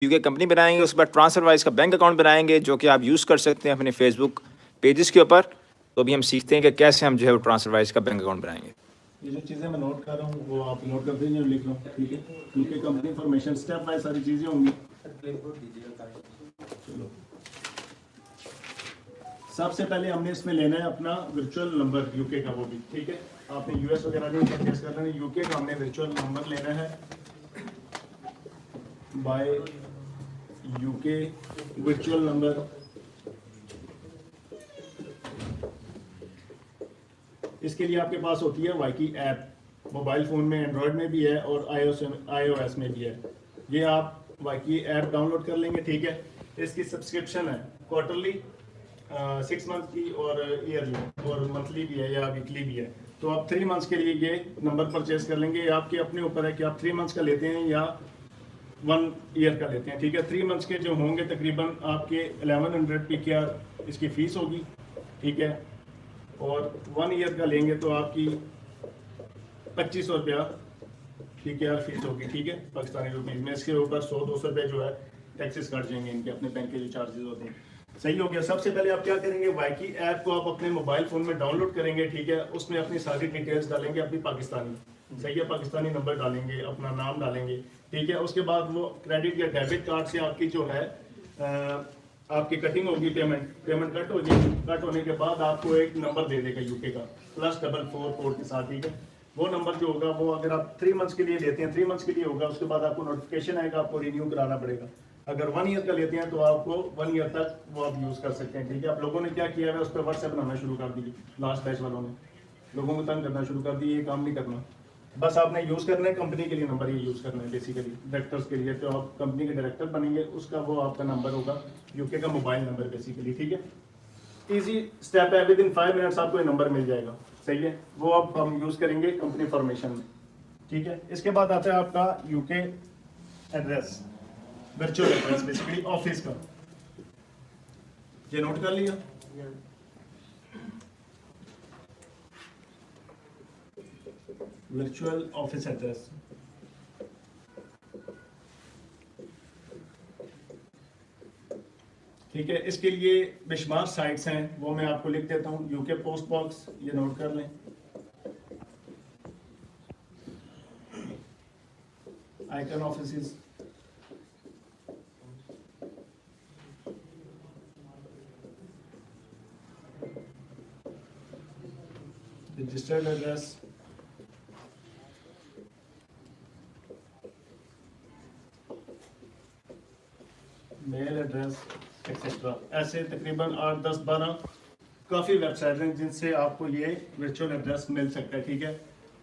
UK company बनाएंगे, उसके बाद ट्रांसफर वाइज का बैंक अकाउंट बनाएंगे जो कि आप यूज़ कर सकते हैं अपने फेसबुक पेजेस के ऊपर। तो अभी हम सीखते हैं कि कैसे हम जो है वो ट्रांसफर वाइज का बैंक अकाउंट बनाएंगे। ये जो चीज़ें मैं नोट कर रहा हूँ वो आप नोट करते हैं, लिख लो, ठीक है, UK company information step by सारी चीज़ें होंगी। चलो, सबसे पहले हमने इसमें लेना है अपना वर्चुअल नंबर यूके का, वो भी ठीक है। आपने यूएस वगैरह नहीं परचेस करना है, यूके का हमने वर्चुअल नंबर लेना है बाय यूके वर्चुअल नंबर। इसके लिए आपके पास होती है वाईकी ऐप, मोबाइल फ़ोन में एंड्रॉयड में भी है और iOS में भी है। ये आप वाईकी ऐप डाउनलोड कर लेंगे, ठीक है। इसकी सब्सक्रिप्शन है क्वार्टरली, 6 मंथ की और ईयरली और मंथली भी है या वीकली भी है। तो आप 3 मंथ्स के लिए ये नंबर परचेज कर लेंगे। ये आपके अपने ऊपर है कि आप 3 मंथ्स का लेते हैं या 1 ईयर का लेते हैं, ठीक है। 3 मंथ्स के जो होंगे तकरीबन आपके 1100 पी क्या इसकी फ़ीस होगी, ठीक है। और 1 ईयर का लेंगे तो आपकी 2500 रुपया ठीक है यार फीस होगी, ठीक है, पाकिस्तानी रुपीज़ में। इसके ऊपर 100-200 रुपये जो है टैक्सेस कट जाएंगे इनके, अपने बैंक के जो चार्जेस होते हैं। सही हो गया। सबसे पहले आप क्या करेंगे, वाईकी ऐप को आप अपने मोबाइल फ़ोन में डाउनलोड करेंगे, ठीक है। उसमें अपनी सारी डिटेल्स डालेंगे, अपनी पाकिस्तानी, सही है, पाकिस्तानी नंबर डालेंगे, अपना नाम डालेंगे, ठीक है। उसके बाद वो क्रेडिट या डेबिट कार्ड से आपकी जो है आपकी कटिंग होगी, पेमेंट कट होगी। कट होने के बाद आपको एक नंबर दे देगा यूके का +44 कोड के साथ, ठीक है। वो नंबर जो होगा वो अगर आप 3 मंथ्स के लिए लेते हैं 3 मंथ्स के लिए होगा। उसके बाद आपको नोटिफिकेशन आएगा, आपको रिन्यू कराना पड़ेगा। अगर 1 ईयर का लेते हैं तो आपको 1 ईयर तक वो आप यूज़ कर सकते हैं, ठीक है। आप लोगों ने क्या किया है, उस पर व्हाट्सएप बनाना शुरू कर दी, लास्ट बैच वालों ने लोगों को तंग करना शुरू कर दिया। ये काम नहीं करना, बस आपने यूज़ करना है कंपनी के लिए नंबर, ये यूज़ करना है बेसिकली डायरेक्टर्स के लिए। तो आप कंपनी के डायरेक्टर बनेंगे, उसका वो आपका नंबर होगा यूके का मोबाइल नंबर बेसिकली, ठीक है। इजी स्टेप है, विद इन 5 मिनट्स आपको ये नंबर मिल जाएगा, सही है। वो अब हम यूज़ करेंगे कंपनी फॉर्मेशन में, ठीक है। इसके बाद आता है आपका UK address, virtual address basically office का। ये नोट कर लिया। वर्चुअल ऑफिस एड्रेस, ठीक है। इसके लिए बेशुमार साइट्स हैं, वो मैं आपको लिख देता हूँ। यूके पोस्ट बॉक्स, ये नोट कर लें। Icon offices, registered address, mail address etcetera. ऐसे तकरीबन 8, 10, 12 काफ़ी वेबसाइट हैं जिनसे आपको ये वर्चुअल एड्रेस मिल सकता है, ठीक है।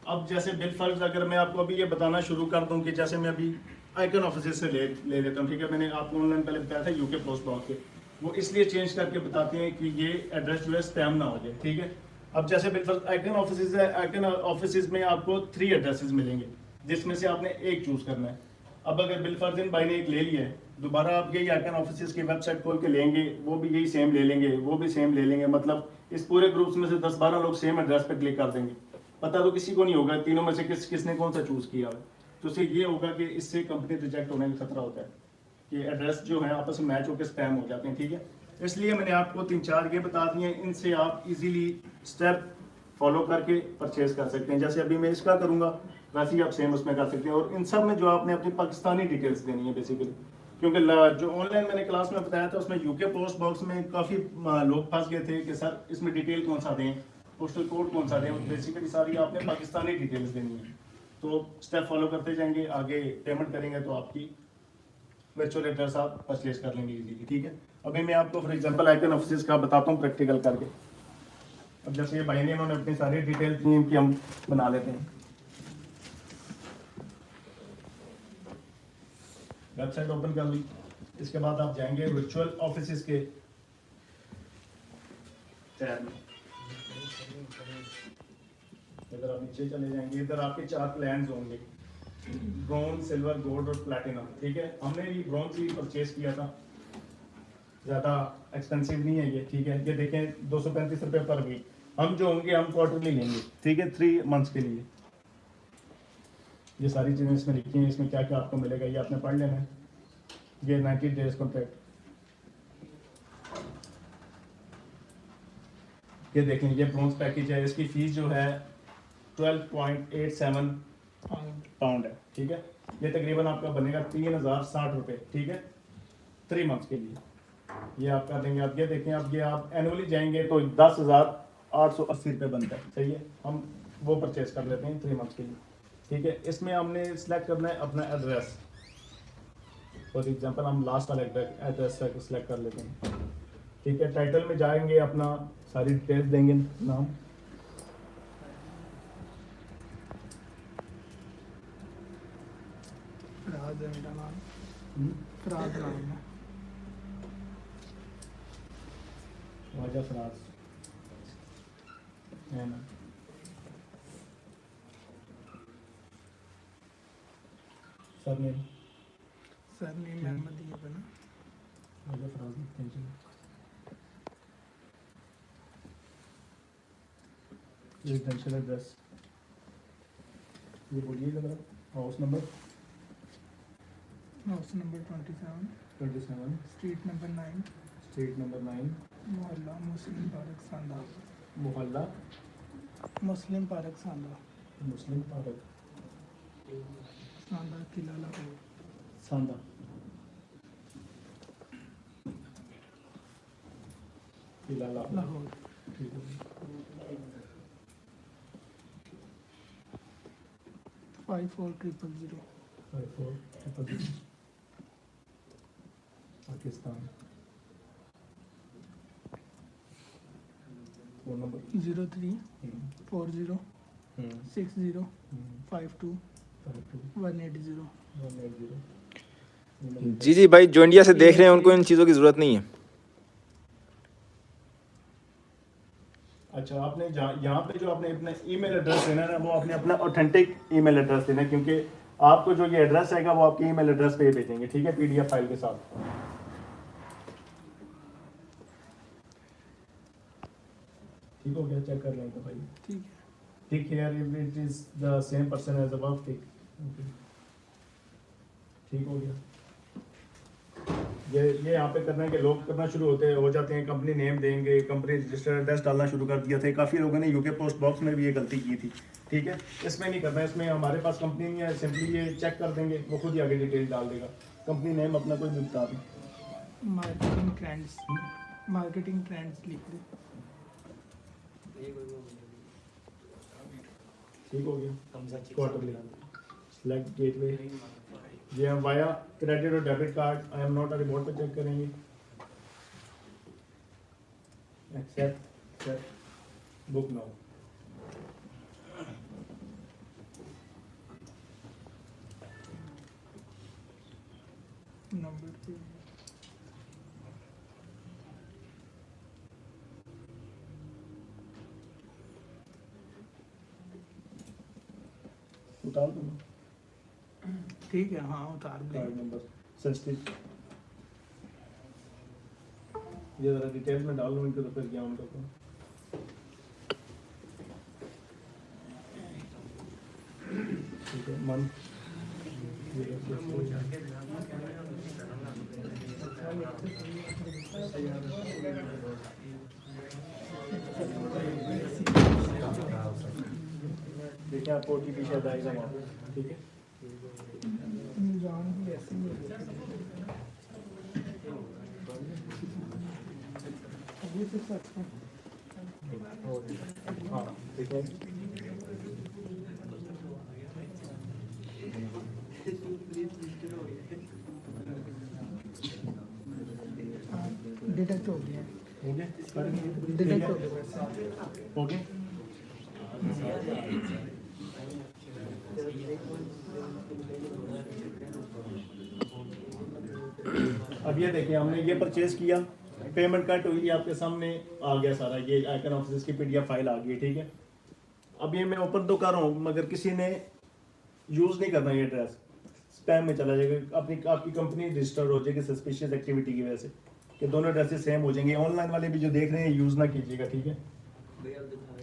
अब जैसे बिल फर्ज अगर मैं आपको अभी ये बताना शुरू कर दूं कि जैसे मैं अभी आइकन ऑफिस से ले लेता हूँ, ठीक है। मैंने आपको ऑनलाइन पहले बताया था यूके पोस्ट बॉक्स के, वो इसलिए चेंज करके बताते हैं कि ये एड्रेस जो है स्पैम ना हो जाए, ठीक है। अब जैसे बिल फर्ज आइकन ऑफिस है, आइकन ऑफिस में आपको 3 एड्रेसेस मिलेंगे जिसमें से आपने एक चूज़ करना है। अब अगर बिल फर्ज भाई ने एक ले लिया है, दोबारा आप यही आइकन ऑफिस की वेबसाइट खोल के लेंगे, वो भी यही सेम ले लेंगे, वो भी सेम ले लेंगे। मतलब इस पूरे ग्रुप्स में से 10-12 लोग सेम एड्रेस पे क्लिक कर देंगे, पता तो किसी को नहीं होगा तीनों में से किसने कौन सा चूज़ किया है। तो उससे ये होगा कि इससे कंपनी रिजेक्ट होने का खतरा होता है कि एड्रेस जो है आपस में मैच होकर स्पैम हो जाते हैं, ठीक है। इसलिए मैंने आपको 3-4 ये बता दिए, इनसे आप इजीली स्टेप फॉलो करके परचेज कर सकते हैं। जैसे अभी मैं इसका करूँगा वैसे ही आप सेम उसमें कर सकते हैं। और इन सब में जो आपने अपनी पाकिस्तानी डिटेल्स देनी है बेसिकली, क्योंकि जो ऑनलाइन मैंने क्लास में बताया था उसमें यूके पोस्ट बॉक्स में काफ़ी लोग फंस गए थे कि सर इसमें डिटेल कौन सा दें, पोस्टल कोड कौन सा दें। बेसिकली सारी आपने पाकिस्तानी डिटेल्स देनी है। तो स्टेप फॉलो करते जाएंगे, आगे पेमेंट करेंगे तो आपकी वर्चुअल एड्रेस आप परचेज कर लेंगे इजीली, ठीक है। अभी मैं आपको फॉर एग्जांपल आइकन ऑफिस का बताता हूँ प्रैक्टिकल करके। अब जैसे ये भाई ने इन्होंने अपनी सारी डिटेल दी, इनकी हम बना लेते हैं। वेबसाइट ओपन कर ली, इसके बाद आप जाएंगे वर्चुअल ऑफिस के टैब में। इधर आप नीचे चले जाएंगे, इधर आपके 4 प्लान्स होंगे, ब्रॉन्ज, सिल्वर, गोल्ड और प्लैटिनम, ठीक है। हमने भी ब्रॉन्ज ही परचेज किया था, ज़्यादा एक्सपेंसिव नहीं है ये, ठीक है। ये देखें 235 रुपये पर वीक। हम जो होंगे हम क्वार्टरली लेंगे, ठीक है, 3 मंथ्स के लिए। ये सारी चीज़ें इसमें लिखी हैं, इसमें क्या क्या आपको मिलेगा ये आपने पढ़ लेना है। ये 90 डेज कॉन्ट्रैक्ट, ये देखें ये ब्रोंज पैकेज है, इसकी फीस जो है 12.87 पाउंड है, ठीक है। ये तकरीबन आपका बनेगा 3060 रुपये, ठीक है, 3 मंथ्स के लिए ये आप कर देंगे। आप ये देखें, अब ये आप एनुअली जाएंगे तो 10,880 रुपये बनता है, सही है। हम वो परचेज कर लेते हैं 3 मंथ्स के लिए, ठीक है। इसमें हमने सिलेक्ट करना है अपना एड्रेस, फॉर एग्जांपल हम लास्ट वाला एड्रेस सेलेक्ट कर लेते हैं, ठीक है। टाइटल में जाएंगे, अपना सारी डिटेल्स देंगे, नाम, फराज है मेरा नाम, फराज नाम है। वाजा फराज है ना, सरनेम सरनेम अहमद ये बना। Waja Faraz, thank you. Residential address ये बोलिएगा जरा, house number house number 27, 27, street number 9, street number 9, मोहल्ला मुस्लिम पार्क सांदा, मोहल्ला मुस्लिम पार्क सांदा, मुस्लिम पार्क सांदा किला लाहौर। सांदा, किला लाहौर। ठीक है। 5400। 5400, पाकिस्तान। Phone number 03 40 60 52 180। जी जी भाई, जो इंडिया से देख रहे हैं उनको इन चीज़ों की ज़रूरत नहीं है। अच्छा, आपने यहाँ पे जो आपने अपना ईमेल एड्रेस देना है ना, वो आपने अपना ऑथेंटिक ईमेल एड्रेस देना है, क्योंकि आपको जो ये एड्रेस आएगा वो आपके ईमेल एड्रेस पे ही भेजेंगे, ठीक है, पीडीएफ फाइल के साथ। ठीक हो गया, चेक कर लेंगे भाई। ठीक है। ठीक है, it is the same person as above, ठीक, ठीक हो गया। ये यहाँ पे करना है कि लोग करना शुरू हो जाते हैं, कंपनी नेम देंगे, कंपनी रजिस्टर्ड एड्रेस डालना शुरू कर दिया था। काफ़ी लोगों ने यूके पोस्ट बॉक्स में भी ये गलती की थी, ठीक है। इसमें नहीं करना है, इसमें हमारे पास कंपनी नहीं है, सिंपली ये चेक कर देंगे, वो खुद ही आगे डिटेल डाल देगा। कंपनी नेम अपना कोई भी बता दें, मार्केटिंग ट्रेंड्स, मार्केटिंग ट्रेंड्स लिख दे। ठीक हो गया। क्वार्टरली सेलेक्ट गेटवे, ये हम वाया क्रेडिट और debit card, I am not a remote पे चेक करेंगे। Accept book now. नंबर पे उतार दो ठीक है, हाँ उतार दे। कार्ड नंबर सेंसिटिव, ये जरा डिटेल में डाल लो इनको, तो फिर क्या उनका को। ठीक है, मन देखिए, आपको ओटीपी शायद आएगा वहाँ पे, ठीक है। जान भी ऐसे ही है। अभी से सच में हाँ, देखिए डिटेक्ट हो गया। हो गया, डिटेक्ट हो गया वैसे। हो गया। अब ये देखिए, हमने ये परचेज किया, पेमेंट कट हुई, आपके सामने आ गया सारा, ये आइकन ऑफिस की पीडीएफ फाइल आ गई, ठीक है। अब ये मैं ओपन तो कर रहा हूँ, मगर किसी ने यूज़ नहीं करना ये एड्रेस, स्पैम में चला जाएगा, आपकी कंपनी रजिस्टर्ड हो जाएगी सस्पिशियस एक्टिविटी की वजह से, कि दोनों एड्रेसेस सेम हो जाएंगे। ऑनलाइन वाले भी जो देख रहे हैं यूज़ ना कीजिएगा, ठीक है।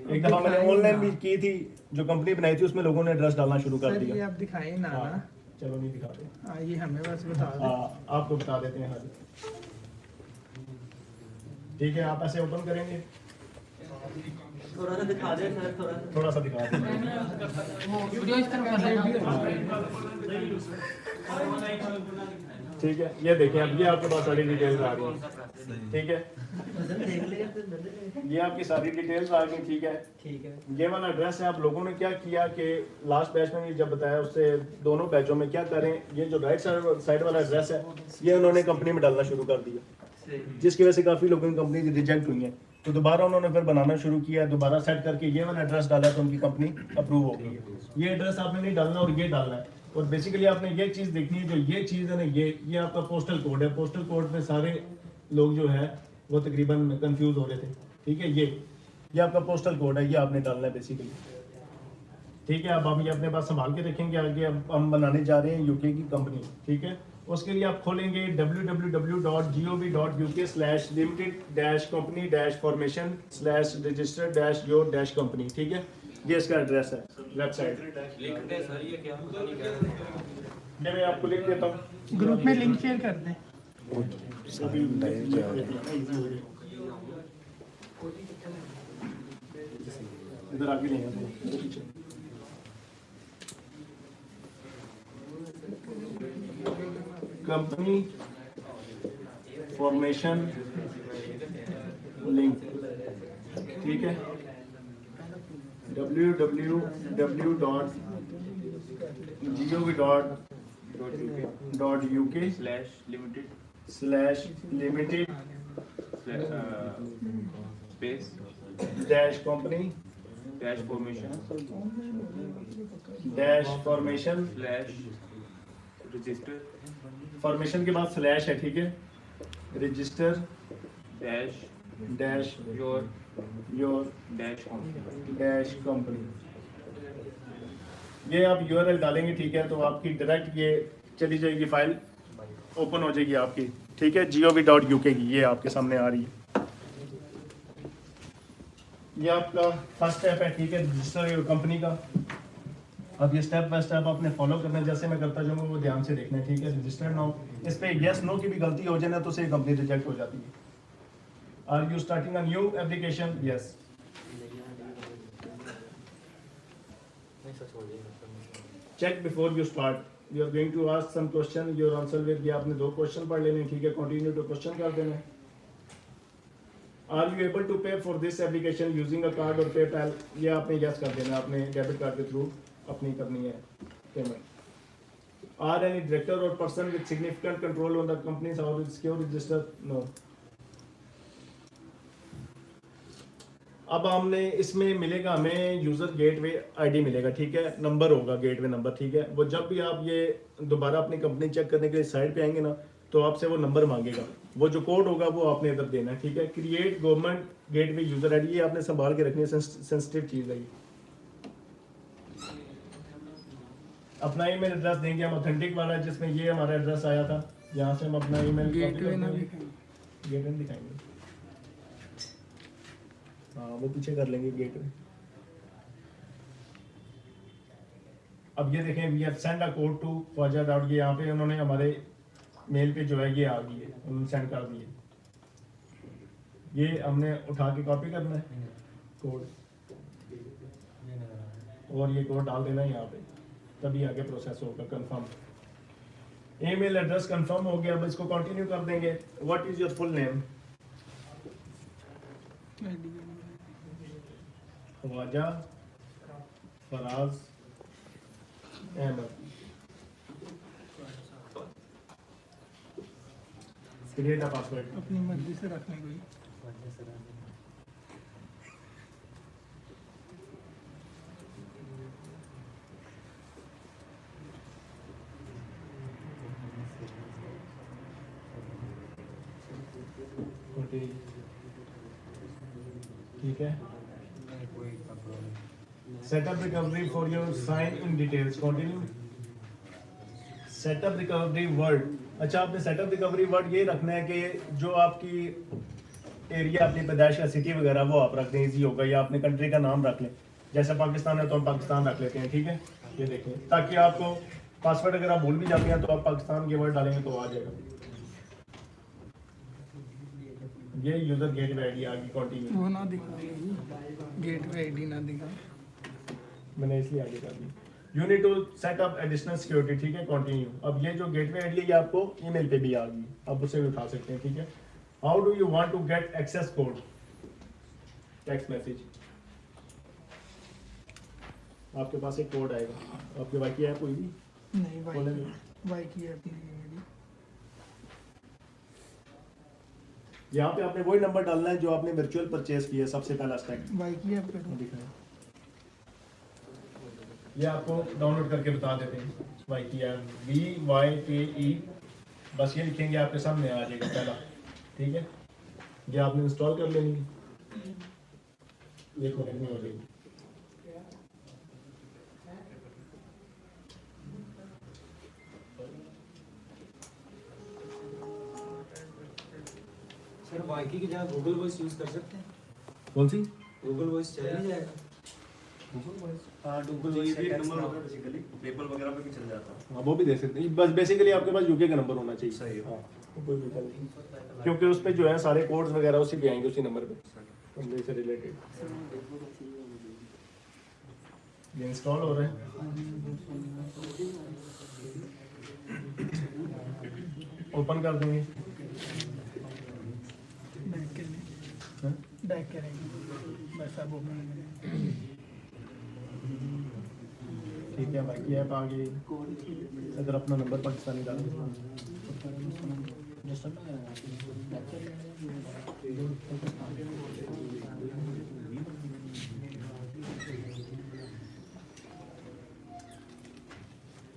एक दफ़ा मैंने ऑनलाइन भी की थी, जो कंपनी बनाई थी उसमें लोगों ने एड्रेस डालना शुरू कर सर ये दिया। आप दिखाए ना हाँ, ना चलो नहीं दिखाते, हाँ ये हमें बस बता दो। आपको बता देते हैं। हाँ जी ठीक है, आप ऐसे ओपन करेंगे, थोड़ा सा दिखा दे सर, थोड़ा सा दिखा दें। वीडियो इस तरह कर ठीक है, ये देखें अब ये आपके पास सारी डिटेल्स आ गई। ठीक है, देख लेगा फिर बंदे। ये आपकी सारी डिटेल्स आ गई। ठीक है, ठीक है। ये वाला एड्रेस है। आप लोगों ने क्या किया कि लास्ट बैच में भी जब बताया उससे दोनों बैचों में क्या करें, ये जो राइट साइड वाला एड्रेस है ये उन्होंने कंपनी में डालना शुरू कर दिया, जिसकी वजह से काफ़ी लोगों की कंपनी रिजेक्ट हुई है। तो दोबारा उन्होंने फिर बनाना शुरू किया, दोबारा सेट करके ये वाला एड्रेस डाला तो उनकी कंपनी अप्रूव हो गई है। ये एड्रेस आपने नहीं डालना और ये डालना है। और बेसिकली आपने ये चीज़ देखनी है, जो ये चीज़ है ना, ये आपका पोस्टल कोड है। पोस्टल कोड में सारे लोग जो है वो तकरीबन कंफ्यूज हो रहे थे। ठीक है, ये आपका पोस्टल कोड है, ये आपने डालना है बेसिकली। ठीक है, अब हम ये अपने पास संभाल के रखेंगे। आगे अब हम बनाने जा रहे हैं यूके की कंपनी। ठीक है, उसके लिए आप खोलेंगे www.gov.uk/limited-company-formation/register-your-company। ठीक है, ये इसका एड्रेस है, वेबसाइट। ये मैं आपको लिख देता हूँ, ग्रुप में लिंक शेयर कर दें। इधर आगे नहीं है, कंपनी फॉर्मेशन लिंक। ठीक है, www.gov.uk/limited-space-formation फॉर्मेशन के बाद स्लैश है। ठीक है, रजिस्टर योर कंपनी। ये आप URL डालेंगे। ठीक है, तो आपकी डायरेक्ट ये चली जाएगी, फाइल ओपन हो जाएगी आपकी। ठीक है, gov.uk की ये आपके सामने आ रही है। ये आपका फर्स्ट स्टेप है। ठीक है, रजिस्टर योर कंपनी का। अब ये स्टेप बाय स्टेप आपने फॉलो करना है, जैसे मैं करता जाऊंगा वो ध्यान से देखना है। ठीक है, रजिस्टर नाउ, इस पे यस नो की भी गलती हो जाए ना तो से कंपनी रिजेक्ट हो जाती है। Are you starting a new application? Yes. Check before you start. You are going to ask some question, your answer will be. आपने 2 क्वेश्चन पढ़ लेने। ठीक है, कंटिन्यू टू क्वेश्चन कर देना। आर यू एबल टू पे for this application using a card और PayPal? ये आपने यस कर देना, आपने डेबिट कार्ड के थ्रू अपनी करनी है payment. Are any director or person with significant control on the Companies House secure register? No. अब हमने इसमें मिलेगा हमें यूजर गेटवे आईडी मिलेगा। ठीक है, नंबर होगा, गेटवे नंबर। ठीक है, वो जब भी आप ये दोबारा अपनी कंपनी चेक करने के लिए साइट पे आएंगे ना तो आपसे वो नंबर मांगेगा, वो जो कोड होगा वो आपने इधर देना है। ठीक है, create government gateway user ID, ये आपने संभाल के रखनी है, सेंसिटिव चीज है ये। अपना ईमेल एड्रेस देंगे हम, ऑथेंटिक वाला जिसमें ये हमारा एड्रेस आया था, यहाँ से हम अपना ईमेल गेटवे ना गेटवे दिखाएंगे। हाँ, वो पीछे कर लेंगे गेटवे। अब ये देखें, we have send a code to Khwaja dot, ये यहाँ पे उन्होंने हमारे मेल पे जो है ये आ गई है, उन्होंने सेंड कर दिए। ये हमने उठा के कॉपी करना है कोड और ये कोड डाल देना है यहाँ पे, तभी आगे प्रोसेस होगा। कंफर्म ईमेल एड्रेस कंफर्म हो गया। अब इसको कंटिन्यू कर देंगे। What is your full name? Khwaja Faraz Ahmad. Create a password. अपनी मर्जी से रखने कोई। ठीक है, set up recovery for your sign in details. Continue. Set up recovery word, अच्छा आपने सेटअप रिकवरी वर्ड ये रखना है कि जो आपकी एरिया, अपनी पैदाइश का सिटी वगैरह वो आप रख दें, इजी होगा। या अपने कंट्री का नाम रख लें, जैसे पाकिस्तान है तो हम पाकिस्तान रख लेते हैं। ठीक है, ये देखें, ताकि आपको पासवर्ड अगर आप भूल भी जाते हैं तो आप पाकिस्तान के वर्ड डालेंगे तो आ जाएगा। ये यूजर गेटवे आईडी आ गई, कंटिन्यू। वो ना दिखा, गेटवे आईडी ना दिखा। मैंने इसलिए आगे कर दी। You need to set up additional security, ठीक है, कंटिन्यू। अब ये जो गेटवे आईडी है ये आपको ईमेल पे भी आ गई, आप उससे भी उठा सकते हैं, ठीक है। How do you want to get access code, text message. आपके पास एक कोड आएगा, आपके वाईकी ऐप हुई नहीं वाई की ऐप नहीं है मेरी। यहाँ पे आपने वही नंबर डालना है जो आपने वर्चुअल परचेज किया है, सबसे पहला स्टेप वाई की ऐप पे दिखाएं। ये आपको डाउनलोड करके बता देते हैं, वाईकी ऐप VYKE, बस ये लिखेंगे आपके सामने आ जाएगा पहला, ठीक है। ये आपने इंस्टॉल कर लेनी है, ये कनेक्ट नहीं हो जाएगी। सर वाईकी की जगह गूगल वॉइस यूज कर सकते हैं? कौन सी? गूगल वॉइस चल नहीं जाएगा? हाँ गूगल वॉइस का नंबर होता है बेसिकली, पेपल वगैरह पे भी चल जाता है। हाँ वो भी दे सकते हैं, बस बेसिकली आपके पास यूके का नंबर होना चाहिए। सही है। हाँ, कोई दिक्कत नहीं, क्योंकि उस पे जो है सारे कोड्स वगैरह उसी पे आएंगे, उसी नंबर पे, बंदे से रिलेटेड। ये इंस्टॉल हो रहा है, ओपन कर देंगे। बैक करेंगे बस, अब ओपन करेंगे। ठीक है, बाकी ऐप आ गई। अगर अपना नंबर पाकिस्तानी डाल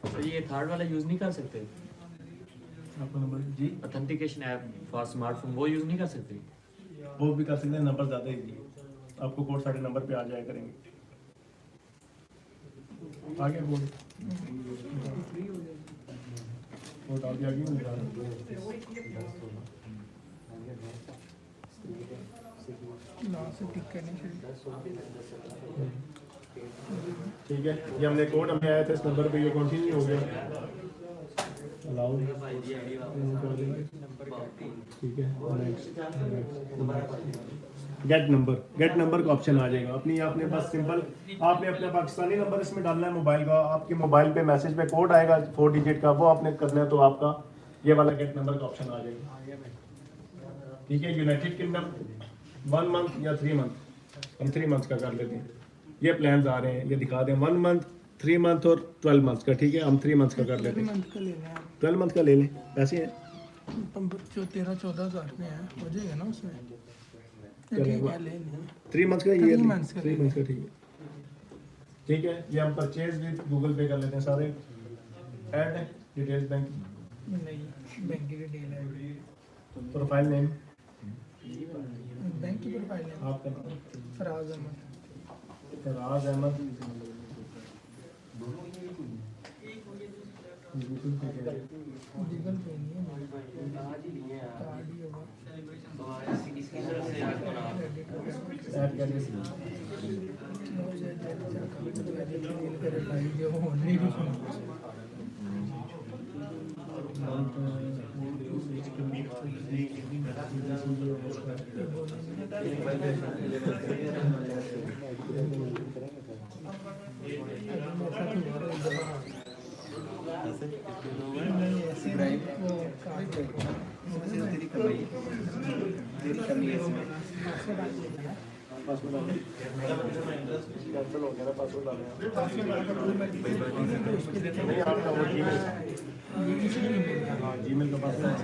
तो ये थर्ड वाला यूज नहीं कर सकते? आपका नंबर जी, ऑथेंटिकेशन ऐप फॉर स्मार्टफोन वो यूज नहीं कर सकते? वो भी कर सकते हैं, नंबर ज़्यादा ही आपको कोड सारे नंबर पे आ जाया करेंगे। आ गया कोड, कोड आ गया। लास्ट से टिक करने चाहिए। ठीक है, ये हमने कोड हमें आया था इस नंबर पे, ये कंटिन्यू हो गया। अलाउ, ठीक है, गेट नंबर का ऑप्शन आ जाएगा। अपनी आपने बस सिंपल आपने अपना पाकिस्तानी नंबर इसमें डालना है मोबाइल का, आपके मोबाइल पे मैसेज पे कोड आएगा 4 डिजिट का, वो आपने करना है, तो आपका ये वाला गेट नंबर का ऑप्शन आ जाएगा। ठीक है, यूनाइटेड किंगडम 1 मंथ या 3 मंथ, हम 3 मंथ का कर लेते हैं। ये प्लान्स आ रहे हैं, ये दिखा दें 1 मंथ, 3 मंथ और 12 मंथ का। ठीक है, हम 3 मंथ का कर लेते हैं। 3 मंथ का ले लें आप। 12 मंथ का ले लें, ऐसे है। जो 13-14 हज़ार में है हो जाएगा ना उसमें। चलेगा। ठीक है, ले लें। 3 मंथ का ये 3 months का 3 मंथ का, ठीक है। ठीक है, ये हम परचेज भी गूगल पे कर लेते हैं सारे। ऐड डिटेल्स बैंक, नहीं बैंक की डिटेल है, प्रोफाइल नेम, बैंक की प्रोफाइल है। आपका नाम फराज अहमद। फराज अहमद। गूगल पे नहीं है, कार्ड ही होगा। ऐड कर दें। जो हो नहीं कैंसिल हो गया ना, पासवर्ड डालना नहीं आपका वो जीमेल, हाँ जीमेल का पासवर्ड,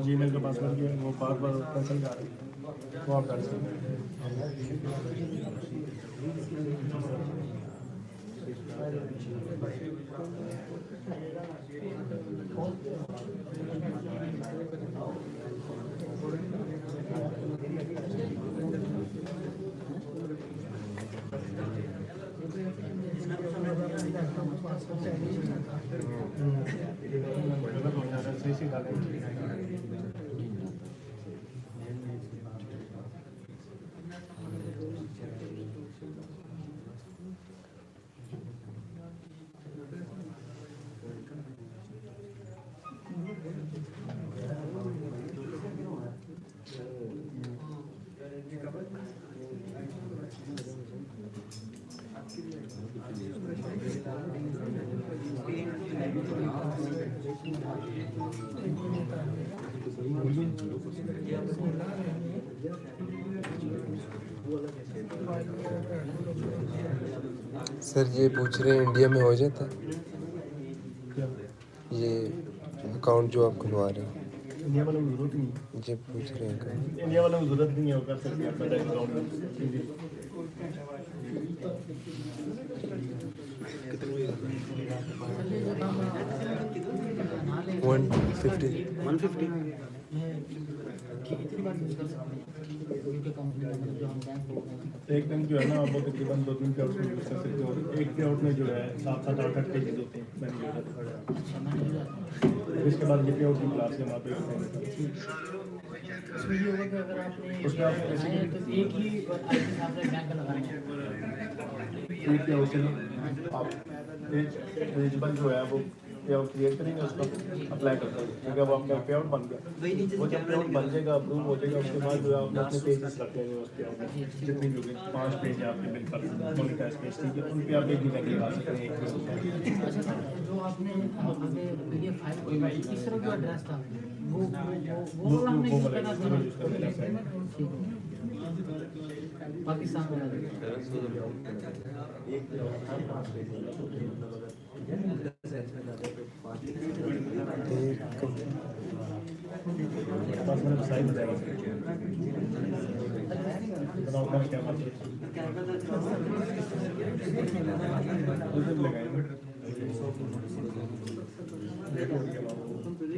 जीमेल का पासवर्ड जो है वो बार बार कैंसिल कर रहे हैं, वो आप डाल सकते हैं। सही से डालें। सर ये पूछ रहे हैं इंडिया में हो जाता है ये अकाउंट जो आप खुलवा रहे हैं? इंडिया वालों को जरूरत नहीं ये पूछ रहे हैं है, इंडिया वालों को जरूरत नहीं है, वो कर सकते हैं अपना बैंक अकाउंट में। 150 एक दिन जो है ना आप तकरीबन 2-3 पे आउट में यूज़ कर सकते हो। एक पे आउट में जो है 7-8 पेजेस होते हैं मैंने। इसके बाद ये पे आउट की क्लास है वहाँ पे उसमें ये होगा कि अगर आपने उसमें आप बनाए हैं, तो एक ही आईडी से आपने बैंक लगाएंगे। एक पे आउट से ना आप एलिजिबल जो है वो पे आउट क्रिएट करेंगे, उसको अप्लाई कर देंगे। क्योंकि अब आपका पे आउट बन गया, वो जब पे आउट बन जाएगा अप्रूव हो जाएगा, उसके बाद जो है आप अपने पेजेस रख लेंगे उस पे आउट में। जितनी भी होगी 5 पेज है आपके बिल पर मोनेटाइज पेज, ठीक है, उन पे आप एक ही बैंक लगा सकते हैं। एक अच्छा सर, जो आपने आगे पीडीएफ फाइल कोई इस तरह जो एड्रेस था वो वाला हमने यूज करना था। पाकिस्तान में बस मैंने साइड बताया बताओ क्या क्या बात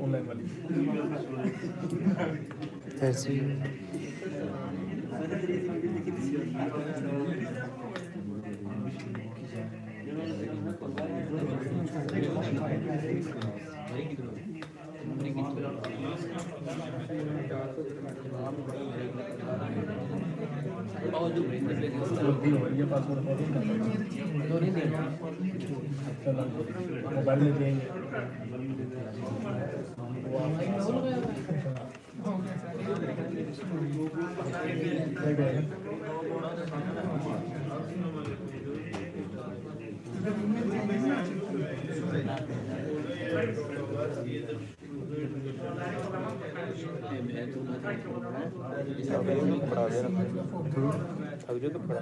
ऑनलाइन वाली ऐसी ये पासवर्ड मोबाइल में देंगे पढ़ा दे अब जो तो पढ़ा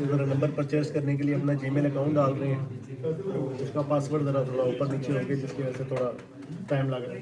ज़रा नंबर परचेज करने के लिए अपना जीमेल अकाउंट डाल रहे हैं, उसका पासवर्ड ज़रा थोड़ा ऊपर नीचे हो गया जिसकी वजह से थोड़ा टाइम लग रहा है।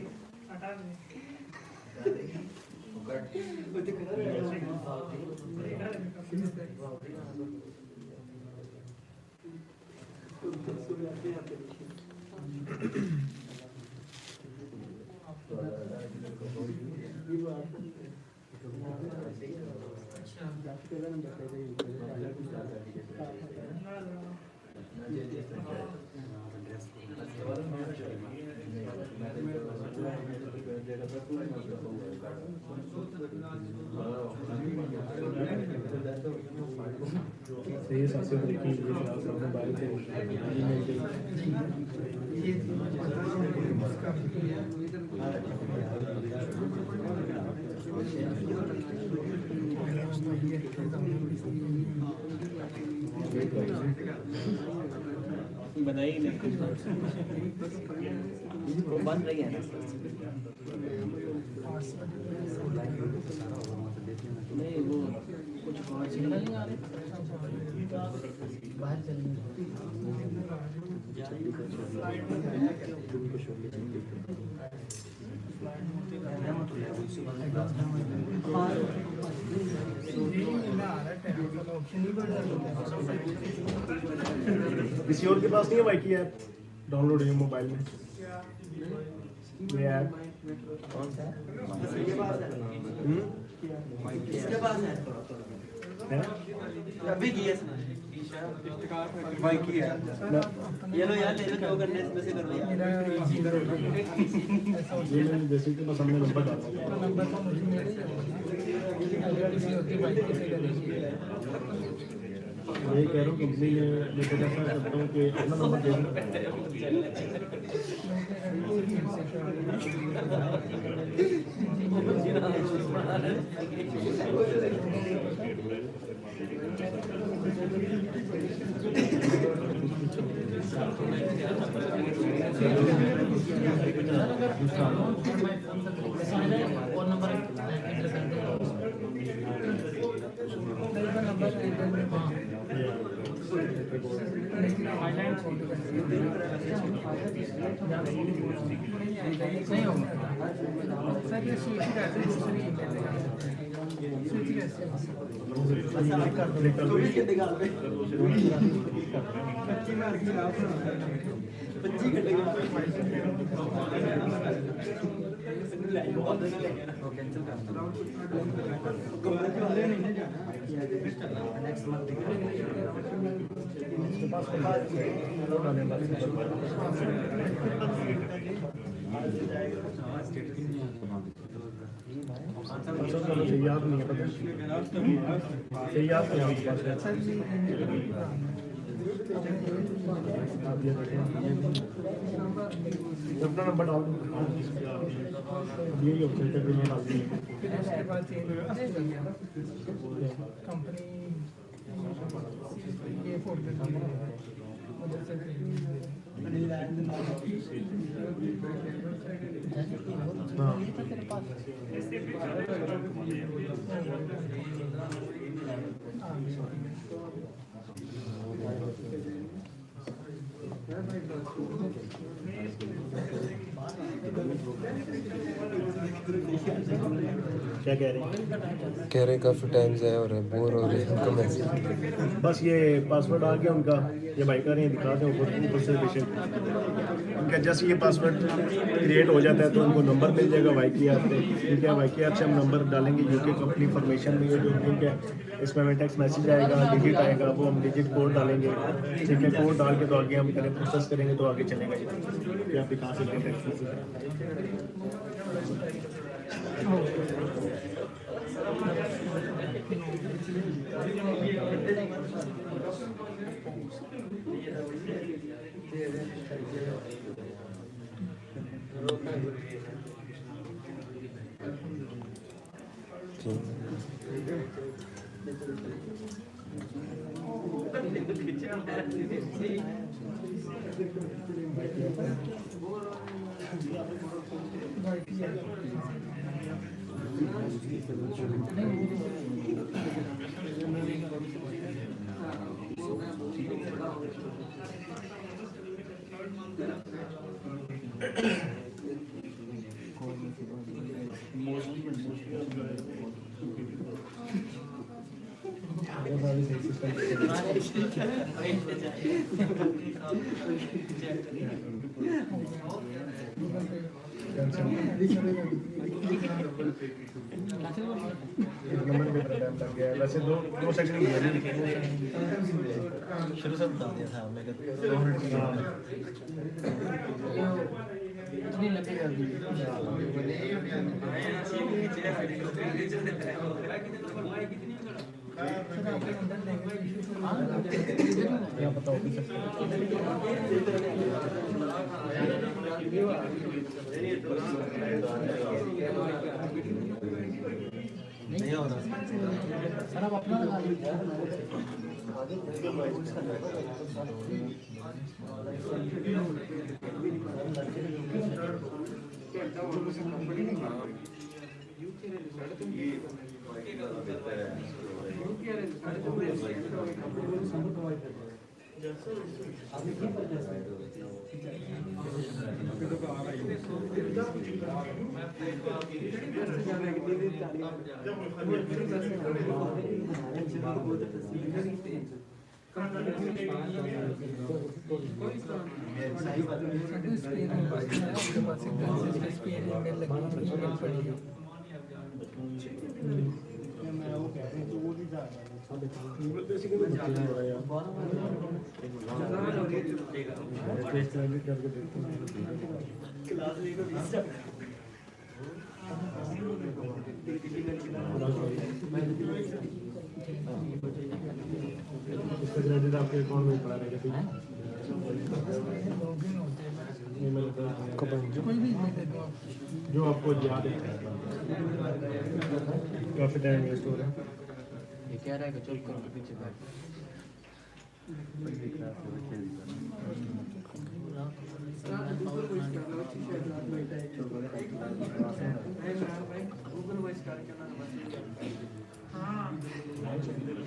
सही है, सबसे देखिए ये मोबाइल पे बनाई नहीं वो बन रही है ना नहीं वो कुछ सिग्नल नहीं आ रहे बाहर चलेंगे। किसी और के पास नहीं है वाईकी ऐप डाउनलोड है मोबाइल में? ये ऐप कौन सा किसके पास है अभी की है वाईकी है ये लो यार ले लो दो घंटे इसमें से कर लो ये जैसे कि बस हमने नंबर डाला नंबर तो मुझे मेरे ही है। अगर किसी और की बाइक पे करेंगे मैं कह रहा हूँ कंपनी में मैं तो ऐसा करता हूँ कि अपना नंबर दे दूँ। फोन नंबर एंटर कर देगा नहीं होगा सर ये सीसी रहते हैं दूसरी सीसी कैसे याद नहीं है पता याद नहीं अपना नंबर डाल दो यही ऑप्शन पे मैं डाल दूँ इसके बाद कंपनी ये फोन कर उधर से क्या कह रहे हैं? कह रहे काफ़ी टाइम से हो रहा है, बोर हो रहे हैं उनका मैसेज। बस ये पासवर्ड आ गया उनका, ये भाई कर रहे हैं, दिखा दें ऊपर से बेशक उनका जैसे ये पासवर्ड क्रिएट हो जाता है तो उनको नंबर मिल जाएगा वाई की ऐप पे। ठीक है, वाई की ऐप से हम नंबर डालेंगे यूके कंपनी फॉर्मेशन में, ये जो लिंक है इसमें हमें टेक्स्ट मैसेज आएगा, डिजिट आएगा, वो हम डिजिट कोड डालेंगे। ठीक है, कोड डाल के तो आगे हम करें प्रोसेस करेंगे तो आगे चलेगा ये। आप दिखा सकते हैं टेक्स्ट मैसेज। नंबर पे टाइम लग गया वैसे दो सेकंड शुरू से बता दिया था हमने कि 2 मिनट की इतनी लंबी कर दी क्या पता हो नहीं हो रहा सर आप अपना लगा लीजिए इसका क्रेडिट आपके अकाउंट में पड़ा रहेगा, ठीक है? कोई भी दे दो आप। जो आपको याद है काफ़ी टाइम वेस्ट हो रहा है। ये कह रहा है कि चल करो के पीछे बैठ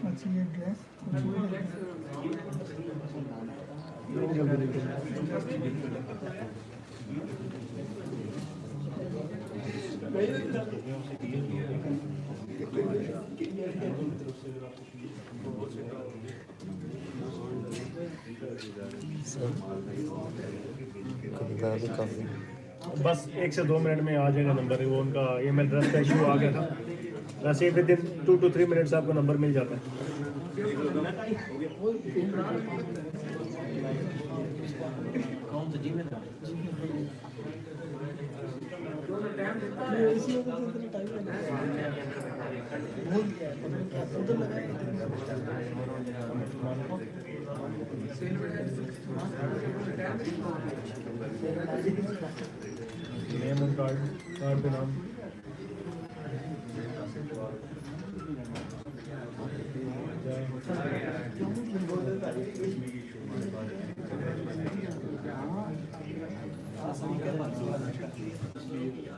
अच्छा ये ड्रेस खरीदारी भी काफ़ी बस 1 से 2 मिनट में आ जाएगा नंबर। वो उनका ईमेल एड्रेस का इशू आ गया था। वैसे विद इन 2 to 3 मिनट्स आपको नंबर मिल जाता है। कौन सा जिम्मेदार नेम और कार्ड पे नाम।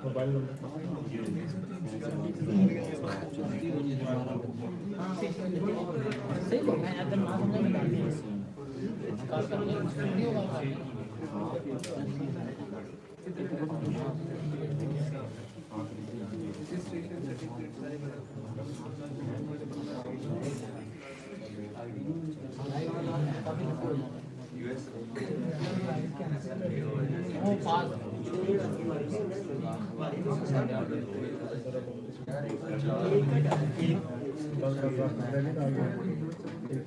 Mobile number. सही है, मैं अगर ना समझे मैं डाल दूंगा। कॉल कर ले नहीं होगा। वो पास ठीक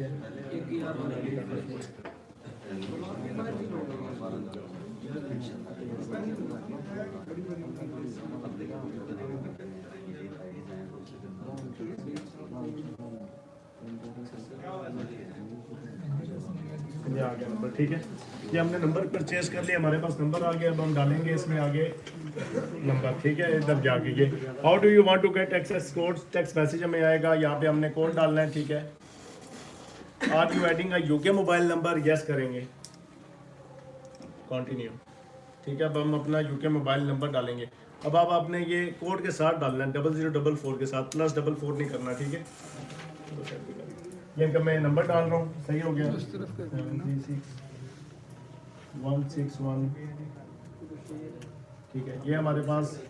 है। ये आ गया नंबर, ठीक है। ये हमने नंबर परचेज कर लिया, हमारे पास नंबर आ गया। अब हम डालेंगे इसमें आगे नंबर, ठीक है। इधर जाके ये how do you want to get access code, text message में आएगा। यहाँ पे हमने कोड डालना है, ठीक है। Are you adding a UK mobile number, yes करेंगे, कंटिन्यू, ठीक है। अब हम अपना यूके मोबाइल नंबर डालेंगे। अब आप आपने ये कोड के साथ डालना है, 0044 के साथ, +44 नहीं करना, ठीक है। ये इनका मैं नंबर डाल रहा हूँ, सही हो गया। 736-161, ठीक है। ये हमारे पास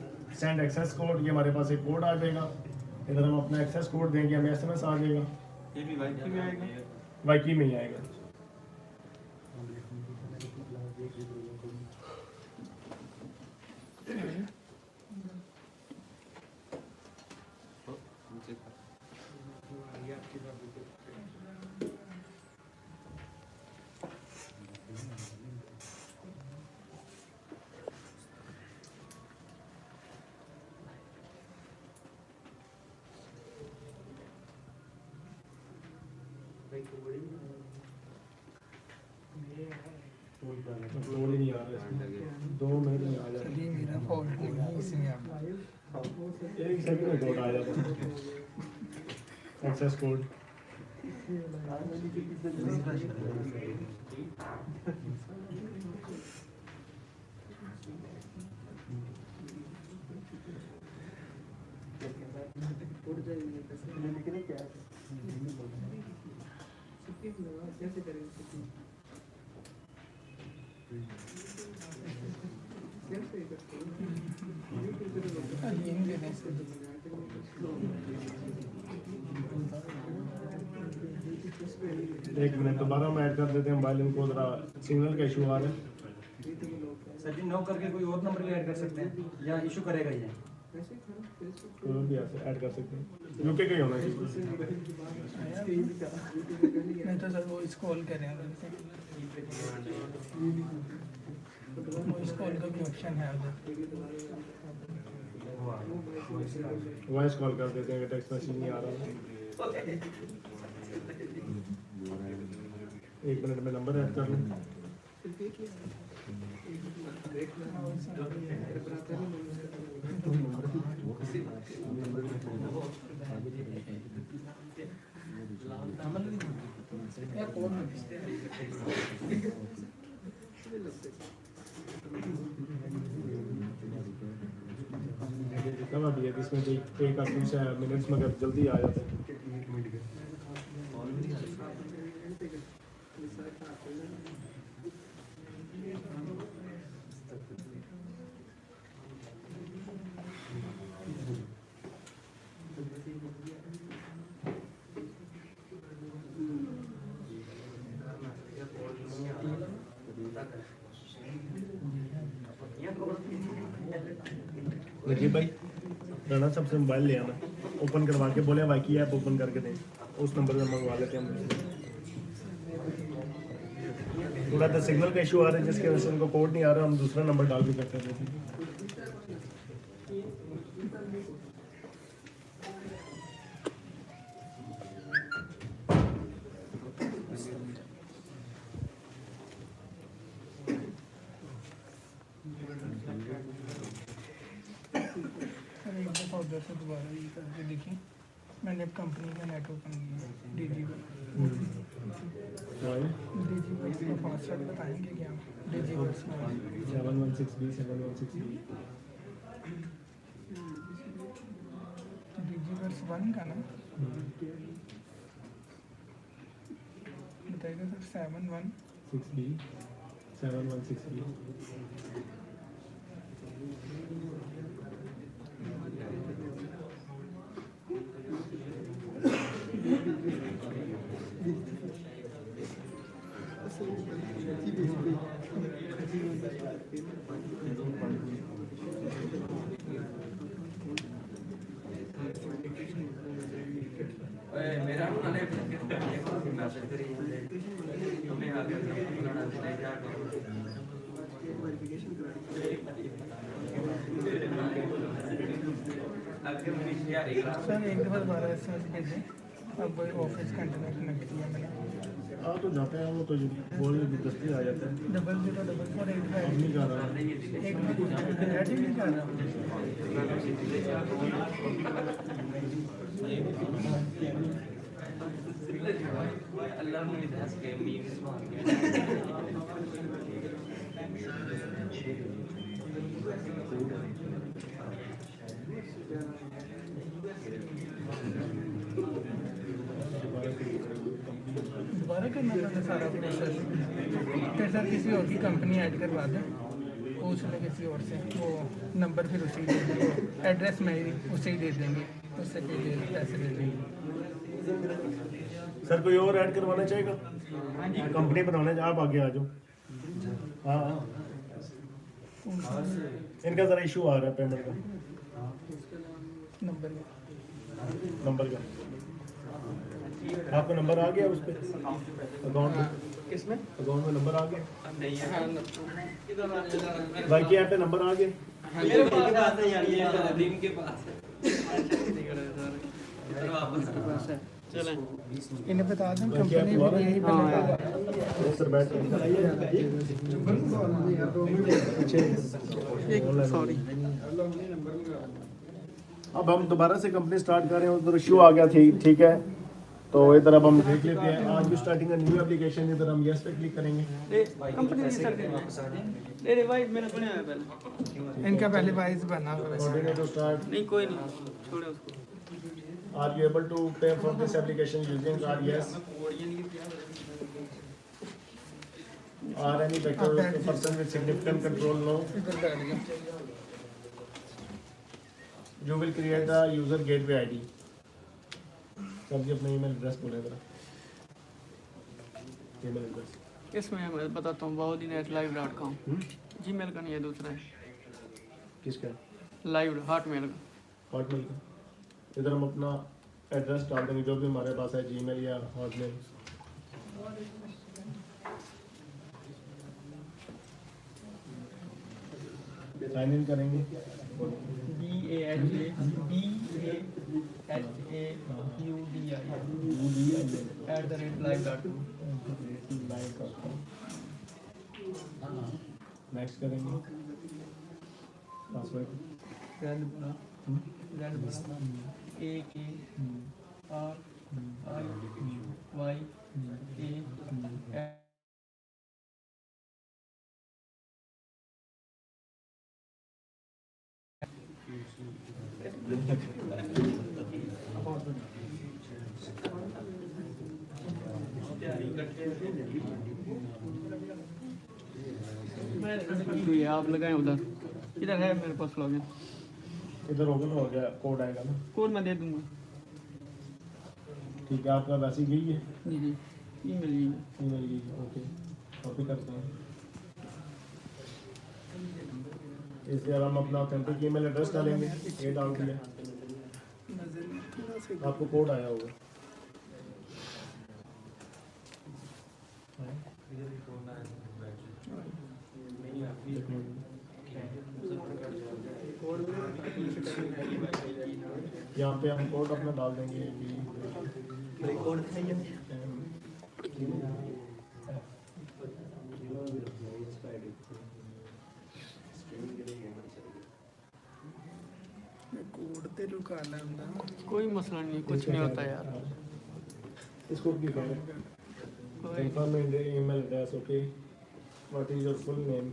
सेंड एक्सेस कोड, ये हमारे पास एक कोड आ जाएगा। इधर हम अपना एक्सेस कोड देंगे, हमें SMS आ जाएगा। ये भी वाईकी में आएगा। वाईकी में ही आएगा। कोड ही नहीं आ रहा इसमें, 2 मिनट में आ जाएगा। ये मेरा फॉल्ट नहीं है, इसमें आप 1 सेकंड में कोड आ जाता है, एक्सेस कोड। एक मिनट, दोबारा हम ऐड कर देते हैं मोबाइल। इनको जरा सिग्नल का इशू आ रहा है। सर जी नो करके कोई और नंबर भी ऐड कर सकते हैं या इशू करेगा ये? कोई भी ऐड कर सकते हैं, यूके का ही होना चाहिए। नहीं तो सर वो इस कॉल कर रहे हैं, वो इस कॉल का भी ऑप्शन है उधर। वॉइस कॉल कर देते हैं कि टेक्स्ट मैसेज नहीं आ रहा। 1 मिनट में नंबर ऐड कर लूँ। कब अभी है इसमें एक आदमी से मिनट्स में अगर जल्दी आ जाते हैं। नजीब भाई राना साहब से मोबाइल ले आना, ओपन करवा के बोले वाईकी ऐप ओपन करके दें, उस नंबर से मंगवा लेते हैं हम। थोड़ा सा सिग्नल का इशू आ रहा है जिसकी वजह से उनको कोड नहीं आ रहा, हम दूसरा नंबर डाल के करते हैं। एक दफ़ा उधर से दोबारा ये करके देखिए, मैंने अब कंपनी का नेट ओपन किया डीजी पर इसका पासवर्ड बताएंगे क्या? DG verse 716B 716B DG verse 1 का ना बताइएगा सर। 716B 716B मेरा मैसेज करिए हमें आगे बुलाना सर एक दफ़ा दोबारा SMS भेजें। अब ऑफिस का इंटरनेट कनेक्ट किया मैंने। हाँ तो जाते हैं वो तो बोल दस्ती आ जाता है। 004485 नहीं जा रहा एक मिनट ऐड ही नहीं कर रहा। अल्लाह मुझे दस के मीम्स मार गया। दोबारा करना पड़ता सारा प्रोसेस। फिर सर किसी और की कंपनी ऐड करवा दें, पूछ लें किसी और से, वो नंबर फिर उसी दे देंगे, एड्रेस में ही उसे ही दे देंगे, उससे फिर पैसे दे देंगे। सर कोई और ऐड करवाना चाहेगा? कंपनी बनाने आप आगे आ जाओ। हाँ इनका ज़रा इशू आ रहा है पेमेंट का, नंबर नंबर का। आपका नंबर आ गया उस पर अकाउंट में? किसमें? अकाउंट में नंबर आ गया? नहीं है। बाकी ऐप पे नंबर आ गया? मेरे पास है यार, ये दिन के पास है। चलें इन्हें बता दें बाकी ऐप कंपनी हुआ ना? यही सर बैठ सॉरी। अब हम दोबारा से कंपनी स्टार्ट कर रहे हैं, उधर इशू आ गया थी, ठीक है। तो इधर अब हम देख लेते हैं, आज भी स्टार्टिंग का न्यू एप्लीकेशन, इधर हम यस पे क्लिक करेंगे। कंपनी नहीं सर दे भाई मेरा बना है पहले। इनका पहले वाइज बना हुआ है। Coordinate to start. नहीं कोई नहीं छोड़े उसको। Are you able to pay for this application using card? Yes. Are any better person with significant control? No. इधर बैठ गया। You will create a user gateway ID. Sir जी अपना ईमेल एड्रेस बोले जरा। ईमेल एड्रेस इसमें मैं बताता हूँ bahudinatlive.com जीमेल का नहीं है, दूसरा है किसका? लाइव हॉटमेल का। हॉटमेल का। इधर हम अपना एड्रेस डाल देंगे जो भी हमारे पास है, जीमेल या हॉटमेल। साइन इन करेंगे। BAHAUDI नेक्स्ट करेंगे पासवर्ड ये आप लगाएं उधर, इधर है मेरे पास लॉगिन, इधर होगा तो हो गया, कोड आएगा ना। कोड मैं दे दूंगा। ठीक है, आपका वैसे ही यही है जी जी, ईमेल ये ईमेल यही है। ओके, कॉपी करते हैं। इसलिए हम अपना ऑथेंटिक ईमेल एड्रेस डालेंगे, ये डाल दिया, आपको कोड आया होगा। यहाँ पे हम कोड अपना डाल देंगे कोई मसला नहीं, कुछ नहीं होता यार। इसको की करें confirm email address. Okay, what is your full name?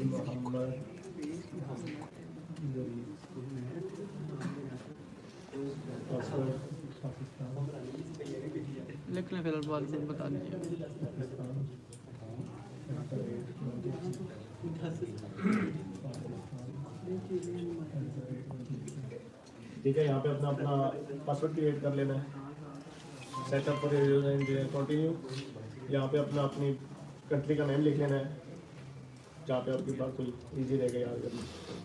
Mohammad लिख लें फिर बाद में बता दीजिए। ठीक है, यहाँ पे अपना अपना पासवर्ड क्रिएट कर लेना है। सेटअप पर कंटिन्यू। यहाँ पे अपना अपनी कंट्री का नेम लिख लेना है, जहाँ पे आपके पास कोई इजी रहेगा याद करना।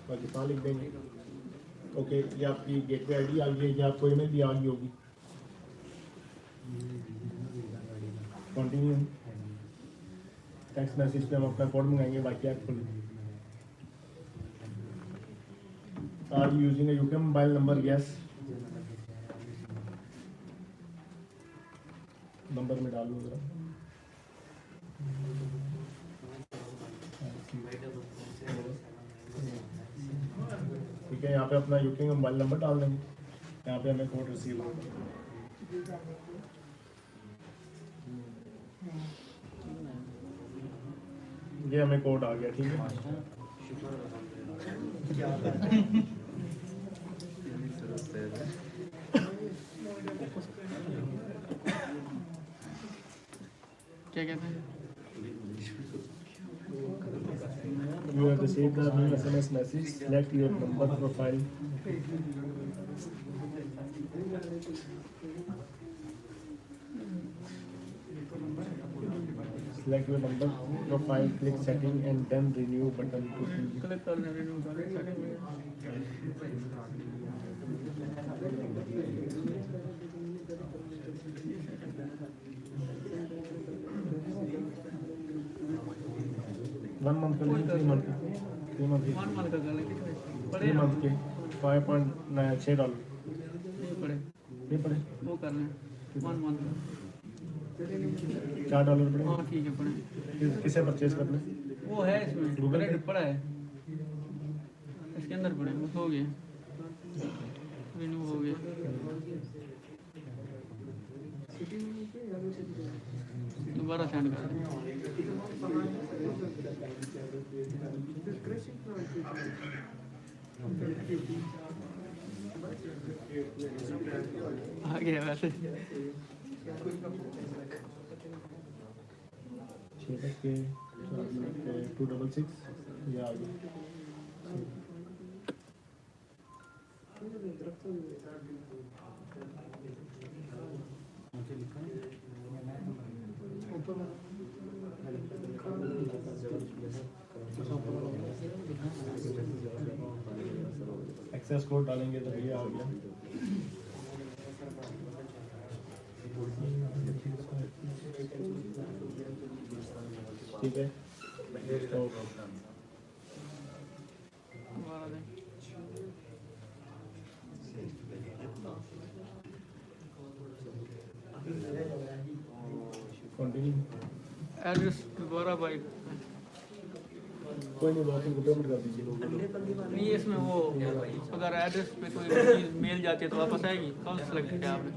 पाकिस्तान लिख देंगे। ओके, ये आपकी गेटवे आईडी आ गई है, ये आपको ईमेल भी आ गई होगी। कंटिन्यू। टेक्स्ट मैसेज पे हम अपना कोड मंगाएंगे, बाकी आप खोलें। Are you using a UK mobile number? Yes. Number में डालूँ ज़रा। ठीक है, यहाँ पे अपना UK का मोबाइल नंबर डाल देंगे। यहाँ पे हमें कोड रिसीव होगा। ये हमें कोड आ गया। ठीक है, क्या कहते हैं? You have received a new SMS message. Select your number profile. Select your number profile, click setting and then renew button to see. Click करने रिन्यू करने सेटिंग One month का नहीं, 3 month का, 3 month वन मन का गले कितने 3 पड़े month के $5.6 ये पड़े ये पड़े वो कर लें 1 मंथ का। $4 पड़े। हाँ ठीक है पड़े, किसे परचेज करना? वो है इसमें Google क्रेडिट पे? पड़ा है इसके अंदर पड़े, बस हो गया, रिन्यू हो गया। दोबारा सेंड कर दें। आ गया वैसे। 266 ये आ गया। एक्सेस कोड डालेंगे तो ये आ गया। ठीक है तो दोबारा दें। कंटिन्यू एड्रेस दोबारा बाई कोई नहीं बात को पेमेंट कर दीजिए नहीं, इसमें वो अगर एड्रेस पे कोई चीज़ मेल जाती है तो वापस आएगी। कौन सा सेलेक्ट किया आपने?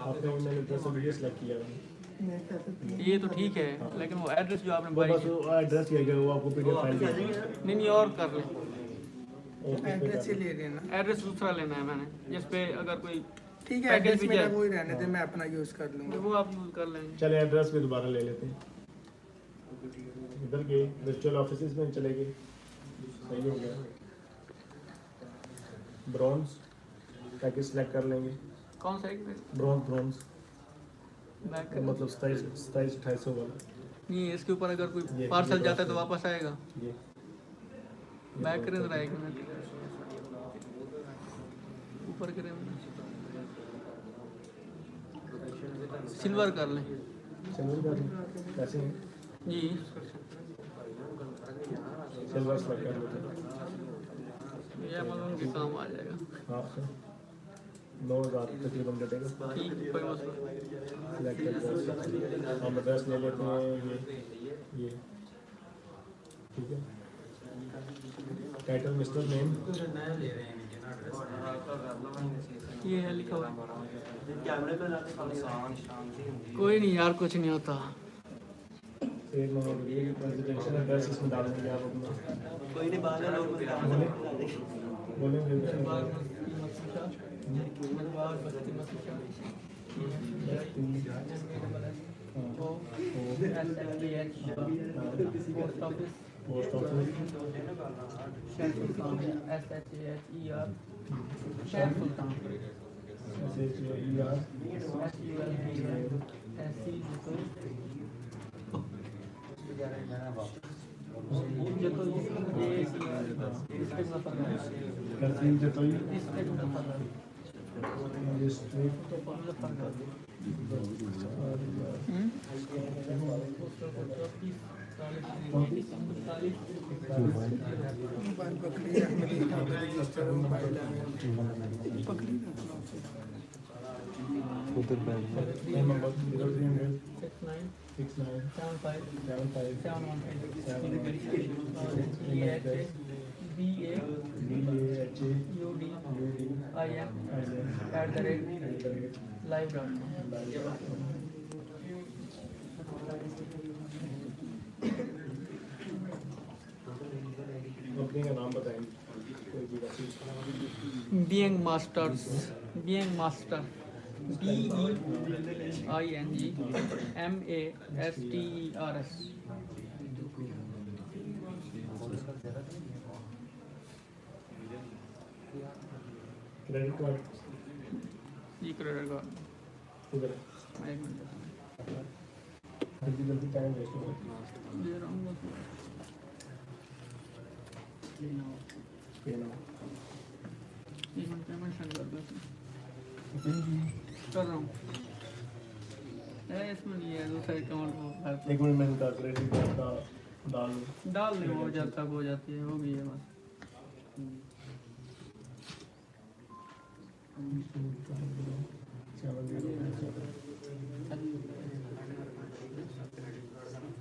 आपने मैंने एड्रेस वीडियो सेलेक्ट किया है ये तो ठीक है, लेकिन वो एड्रेस जो आपने वो बाई बस वो एड्रेस किया गया वो आपको पीडीएफ फाइल देगी नहीं और कर लें। और किस पे एड्रेस ही ले लेना। एड्रेस दूसरा लेना है मैंने, जिस पे अगर कोई ठीक है, पैकेज एड्रेस भी मेरा जाए। वो ही रहने दे, मैं अपना यूज़ कर लूँगा। वो आप यूज़ कर लेंगे। चले एड्रेस भी दोबारा ले लेते हैं इधर के वर्चुअल ऑफिसेज में चले गए सही हो गया ब्रॉन्ज पैकेज सेलेक्ट कर लेंगे कौन सा एक ब्रॉन्ज बैक मतलब 2700 वाला नहीं, इसके ऊपर अगर कोई ये पार्सल जाता है तो वापस आएगा। ये बैक करें जरा 1 मिनट, ऊपर करें, सिल्वर कर लें सिल्वर का कैसे हैं जी। सिल्वर सेलेक्ट कर लेते हैं ये अमेज़न के काम आ जाएगा। आपसे 9000 तकरीबन कटेगा ठीक, कोई मसला सेलेक्ट करके हम एड्रेस ले लेते हैं ये ठीक है टाइटल मिस्टर नेम ये है लिखा हुआ। कोई नहीं यार, कुछ नहीं होता। एक नंबर प्रेजेंटेशन एड्रेस इसमें डाल देंगे आप अपना कोई नहीं बाहर लोग बोलें पोस्ट ऑफिस मोबाइल पकड़ी अहमदी रजिस्टर मोबाइल पकड़ी उधर बैठ 69757575 कंपनी का नाम बताएंगे कोई भी वैसे being masters, being master, BEING MASTERS। Credit card जी क्रेडिट कार्ड इधर एक मिनट जल्दी जल्दी टाइम वेस्ट हो रहा दे रहा हूँ है एक मिनट पेमेंट सेंड कर दो कर रहा हूँ। इसमें नहीं है, दूसरे अकाउंट को एक मिनट मैंने कहा क्रेडिट कार्ड का डाल दे, हो जाता हो जाती है, हो गई है बस।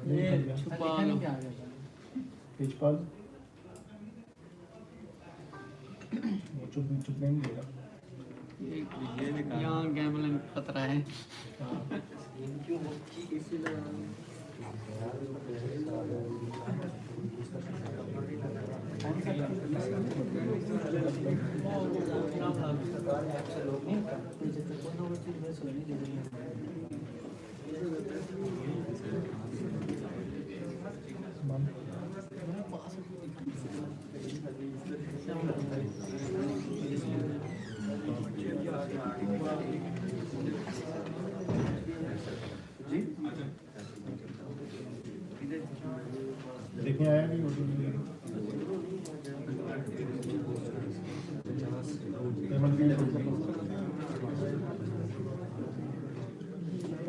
ये छुपा लो। तेजपाल वो चुप नहीं देगा यहाँ गैम्बलिंग खतरा है। देखने आया भी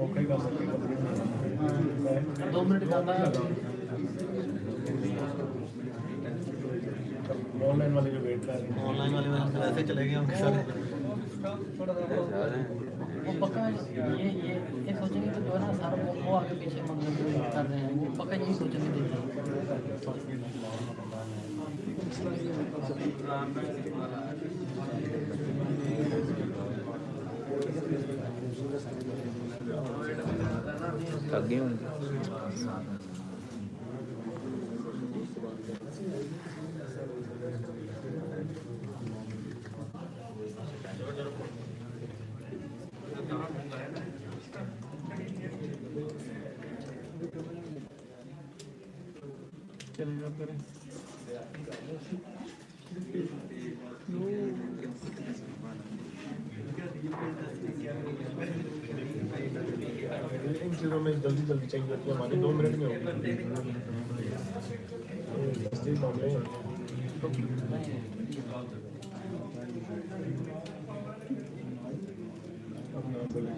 ओके कर सकते 2 मिनट का आता है ऑनलाइन वाले जो वेट कर रहे हैं, ऑनलाइन वाले में हम तो ऐसे चले गए उनके साथ वो पक्का ये सोचेंगे कि जो है ना सारा वो आगे पीछे मतलब कर रहे हैं, वो पक्का यही सोचेंगे थक गए होंगे। चलेगा करें इन चीज़ों में जल्दी जल्दी चाहिए होती है, हमारे 2 मिनट में होगी। जल्दी मामले हैं। अपना बोलिए।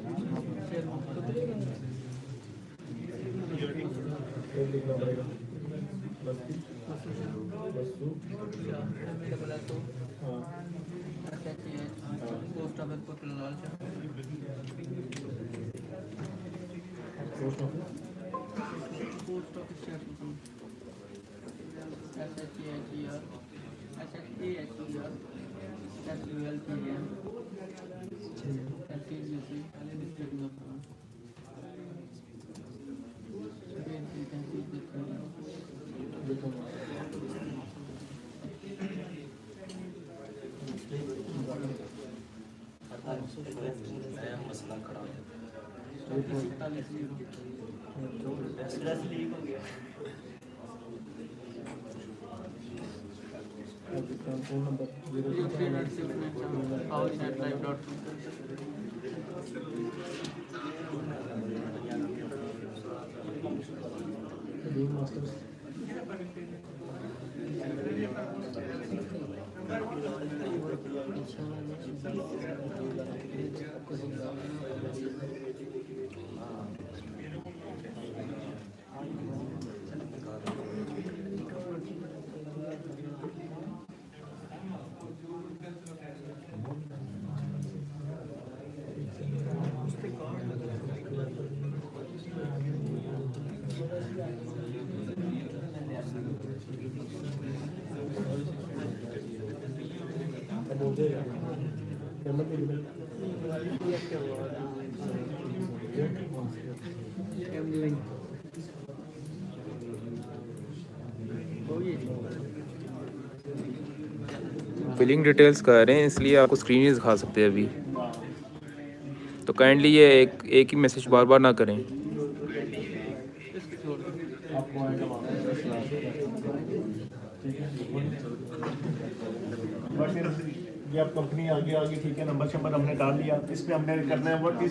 ये लिखना पड़ेगा। बस्ती, बस्सू, हाँ, पोस्ट ऑफिस को लाल पोस्ट ऑफिस, पोस्ट ऑफिस मसला खड़ा हो phone number 0 masters filling details कर रहे हैं इसलिए आपको स्क्रीन ही दिखा सकते हैं अभी, तो काइंडली ये एक ही मैसेज बार बार ना करें। आपको आएगा वहाँ पे ठीक है। बट ये आप कंपनी आगे आगे ठीक है, नंबर शंबर हमने डाल लिया, इस पे हमने करना है what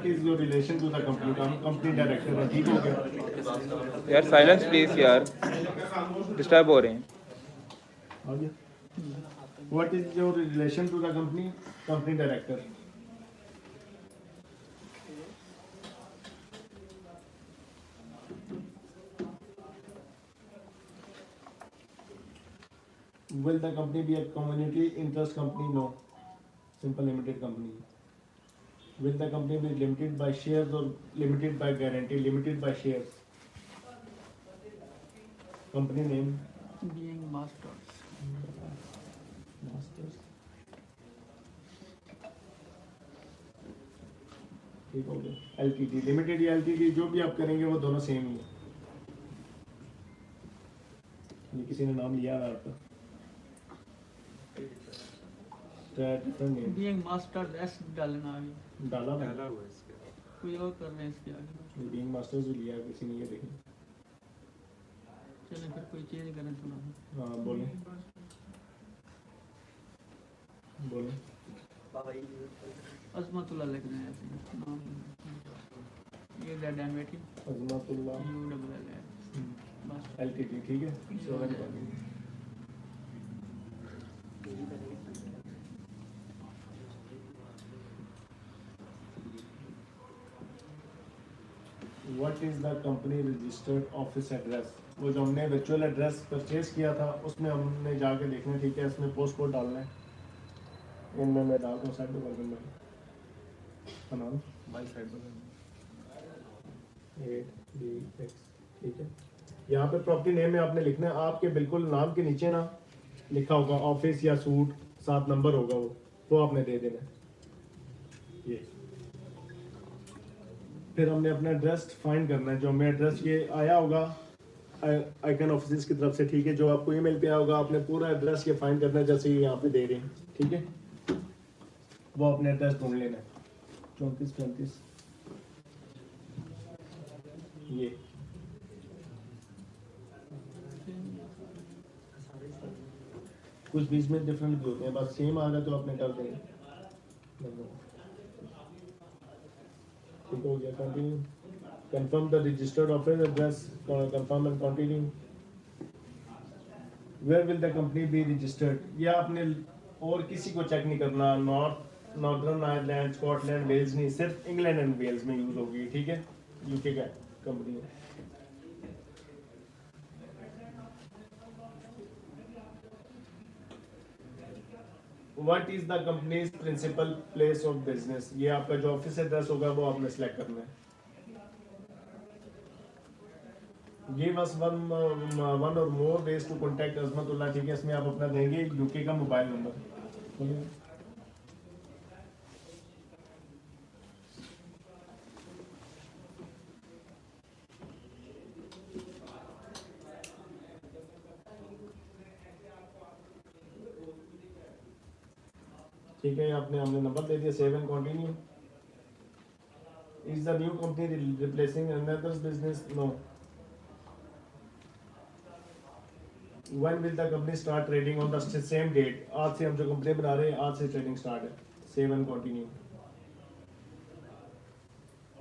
is your relation to the company. Company director है, ठीक हो गया यार साइलेंस प्लीज यार, डिस्टर्ब हो रहे हैं। आगे what is your relation to the company director. Will the company be a community interest company? No. Simple limited company. Will the company be limited by shares or limited by guarantee? Limited by shares. Company name? being masters Masters. ठीक हो गया। LTD, limited या LTD जो भी आप करेंगे वो दोनों सेम ही है। ये किसी ने नाम लिया है आपका? Different name being masters S डालना आगे डाला ना? कोई और कर रहे हैं इसके आगे। बीइंग मास्टर्स भी लिया है किसी ने, ये देखें। चलिए फिर कोई चेंज करें थोड़ा। हाँ बोलें बोलें। अजमतुल्लाह लिख रहे हैं अपने नाम, ये dead and waiting Azmatullah ULL बस। LTD, ठीक है। What is the company registered office address? वो जो हमने वर्चुअल एड्रेस परचेज किया था उसमें हमने जाके देखना है, ठीक है, इसमें पोस्ट कोड डालना है। इनमें मैं डालता हूँ साइड बगल में नाम बाई साइड बगल 8DX, ठीक है। यहाँ पे प्रॉपर्टी नेम में आपने लिखना है, आपके बिल्कुल नाम के नीचे ना लिखा होगा ऑफिस या सूट, 7 नंबर होगा वो आपने दे देना है। ये फिर हमने अपना एड्रेस फाइंड करना है, जो हमें एड्रेस ये आया होगा आइकन ऑफिस की तरफ से, ठीक है, जो आपको ईमेल पे आया होगा, आपने पूरा एड्रेस ये फाइंड करना है जैसे ये यहाँ पे दे रहे हैं, ठीक है। वो अपने एड्रेस ढूंढ लेना है 34-35 ये कुछ बीच में डिफरेंट भी होते हैं, बस सेम आ रहा तो आपने कर देंगे। ठीक हो गया, continue. Confirm the registered office address, confirm and continue. Where will the company be registered? ये आपने और किसी को चेक नहीं करना, नॉर्दर्न आयरलैंड, स्कॉटलैंड, वेल्स नहीं, सिर्फ इंग्लैंड एंड वेल्स में यूज होगी, ठीक है, यूके का कंपनी है। What is the company's principal place of business? ये आपका जो ऑफिस एड्रेस होगा वो आपने सेलेक्ट करना है। Give us one or more ways to contact Azmatullah, ठीक है, इसमें आप अपना देंगे यूके का मोबाइल नंबर। ठीक है, आपने हमने नंबर दे दिया, save and continue. Is the new company replacing another business? No. When will the company start trading? On the same date. आज से हम जो कंपनी बना रहे हैं आज से ट्रेडिंग स्टार्ट है। Save and continue.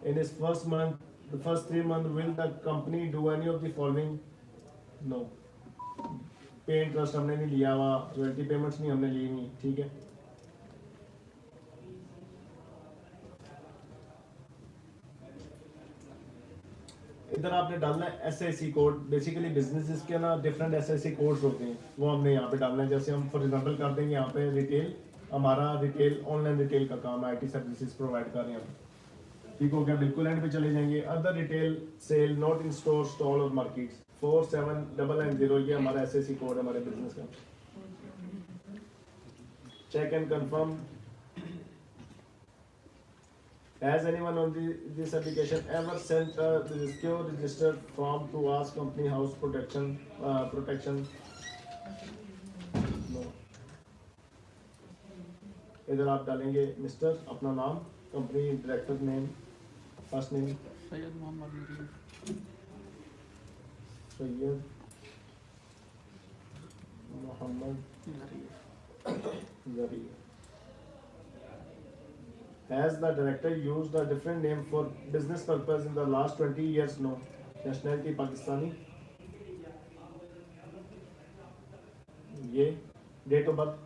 In its first month, the first 3 month will the company do any of the following? No. Pay interest हमने नहीं लिया हुआ, रॉयल्टी पेमेंट्स नहीं हमने ली हुई, ठीक है। इधर आपने डालना है SIC कोड। बेसिकली बिजनेसेस के ना डिफरेंट SIC कोड्स होते हैं, वो हमने यहाँ पे डालना है। जैसे हम फॉर एग्जांपल कर देंगे यहाँ पे रिटेल, हमारा रिटेल ऑनलाइन रिटेल का काम है, IT सर्विसेज प्रोवाइड कर रहे हैं हम, ठीक हो गया। बिल्कुल एंड पे चले जाएंगे, other retail sale not in store, stall or markets, 47990, ये हमारा SIC कोड है हमारे बिजनेस का। Check and confirm. Has anyone on this application ever sent a secure registered form to ask company house protection? No. इधर आप डालेंगे mister, अपना नाम, company director name, first name Syed Mohammad Nazir, Syed Mohammad जरी। Has the director used a different name for business purpose in the last 20 years? No. Nationality Pakistani. ये date of birth?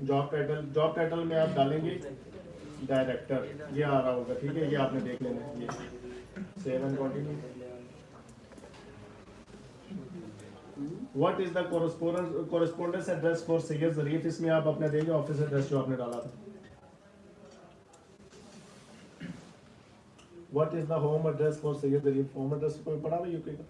Job title में आप डालेंगे डायरेक्टर, ये आ रहा होगा, ठीक है, ये आपने देख लेना है। ये save and continue. What is the correspondence address for Syed Zarif? इसमें आप अपना देंगे ऑफिस एड्रेस जो आपने डाला था। What is the home address for Syed Zarif? Home address कोई पड़ा हुआ यूके का,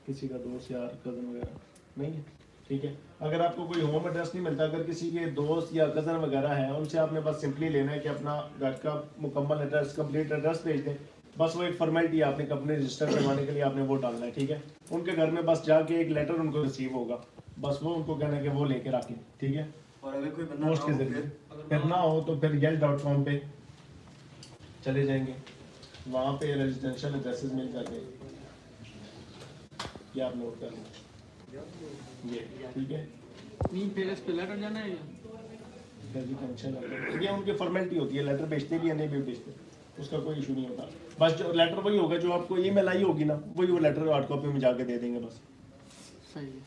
किसी का दोस्त यार कज़न वगैरह नहीं है, ठीक है। अगर आपको कोई होम एड्रेस नहीं मिलता, अगर किसी के दोस्त या कज़न वगैरह है, उनसे आपने बस सिंपली लेना है कि अपना घर का मुकम्मल एड्रेस, कंप्लीट एड्रेस भेज दें। बस वो एक फॉर्मेलिटी है, आपने कंपनी रजिस्टर करवाने के लिए आपने वो डालना है, ठीक है। उनके घर में बस जाके एक लेटर उनको रिसीव होगा, बस वो उनको कहना है कि वो लेके रखें, ठीक है। और अगर कोई बंदा पोस्ट के जरिए फिर ना हो तो फिर yell.com पे चले जाएंगे, वहाँ पे रेजिडेंशियल एड्रेसेस मिल जाते हैं, ये आप नोट कर लें, ये ठीक है। नहीं फिर इस पे लेटर जाना है या रेजिडेंशियल, ये उनकी फॉर्मेलिटी होती है, लेटर भेजते भी या नहीं भी भेजते, उसका कोई इशू नहीं होता। बस जो लेटर वही होगा जो आपको ईमेल आई होगी ना, वही वो लेटर हार्ड कॉपी में जाके दे देंगे बस। सही है।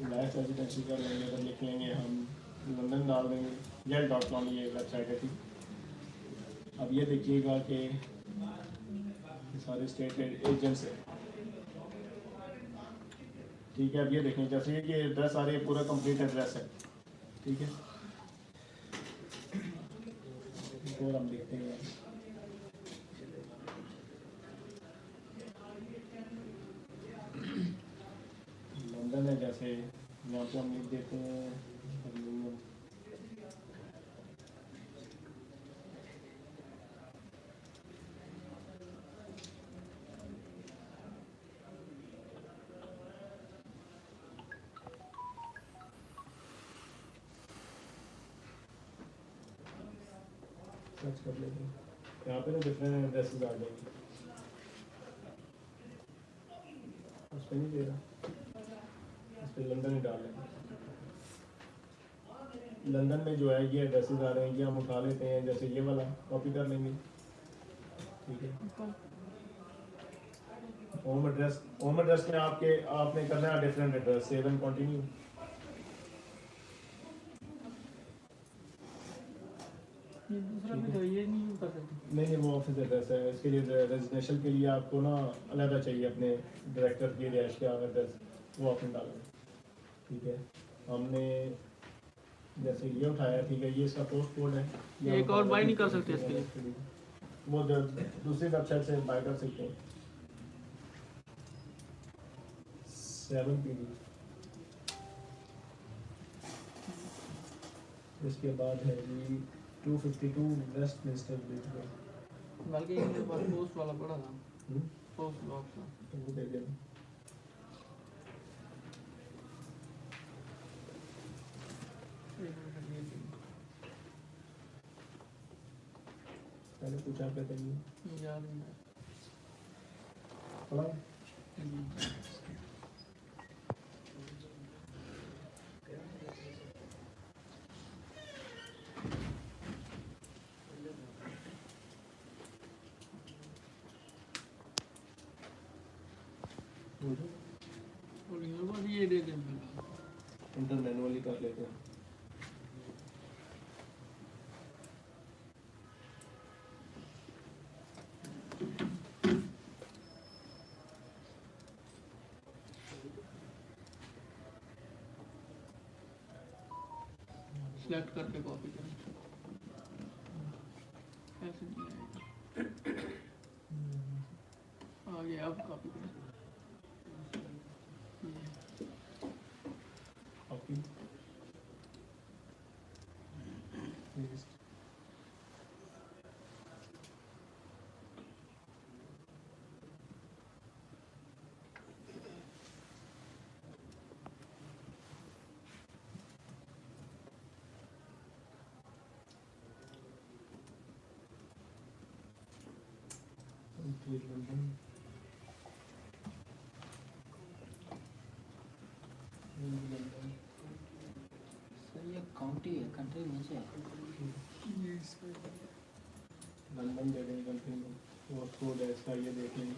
लाइफ रेजिडेंसी का लेंगे तो लिख लेंगे हम लंदन डाल देंगे yell.com ये वेबसाइट है थी। अब ये देखिएगा कि सारे स्टेट एजेंट्स है, ठीक है। अब ये देखें जैसे ये एड्रेस आ रही है, पूरा कंप्लीट एड्रेस है, ठीक है। और हम देखते हैं लंदन है, जैसे यहाँ पे हम लिख देते हैं बर्मिंघम। सर्च कर लेते हैं, यहाँ पे ना डिफरेंट एड्रेसेस आ जाएंगे। उस पर नहीं दे रहा, इस पर लंदन ही डाल लेंगे। लंदन में जो है ये एड्रेसेस आ रहे हैं, ये हम उठा लेते हैं, जैसे ये वाला कॉपी कर लेंगे, ठीक है। होम एड्रेस में आपने करना है different address, save and continue. ये दूसरा भी तो ये नहीं कर सकते। नहीं, वो ऑफिस एड्रेस है, इसके लिए रेजिडेंशियल के लिए आपको ना अलग चाहिए अपने डायरेक्टर की रिहाइश का एड्रेस, वो आपने डालना, ठीक है। हमने जैसे ये उठाया, ठीक है, ये इसका पोस्ट कोड है। ये एक और बाय नहीं कर सकते इसके लिए, वो दूसरी वेबसाइट से बाय कर सकते हैं। 7PD। इसके बाद है जी 252 वेस्ट मिनिस्टर ब्रिज। बल्कि ये मेरे पास पोस्ट वाला पड़ा था, पोस्ट बॉक्स का। तो वो दे देना। पहले पूछा क्या करिए, याद नहीं है। पढ़ा बस ये दे दें। इंटर मैनुअली कर लेते हैं। सिलेक्ट करके कॉपी करें, ऐसे नहीं आएगा। आगे अब कॉपी करें, कॉपी पेस्ट। सर ये काउंटी है, कंट्री नीचे है। लंदन दे देंगे कंट्री में, वो कोड है इसका, ये देख लेंगे।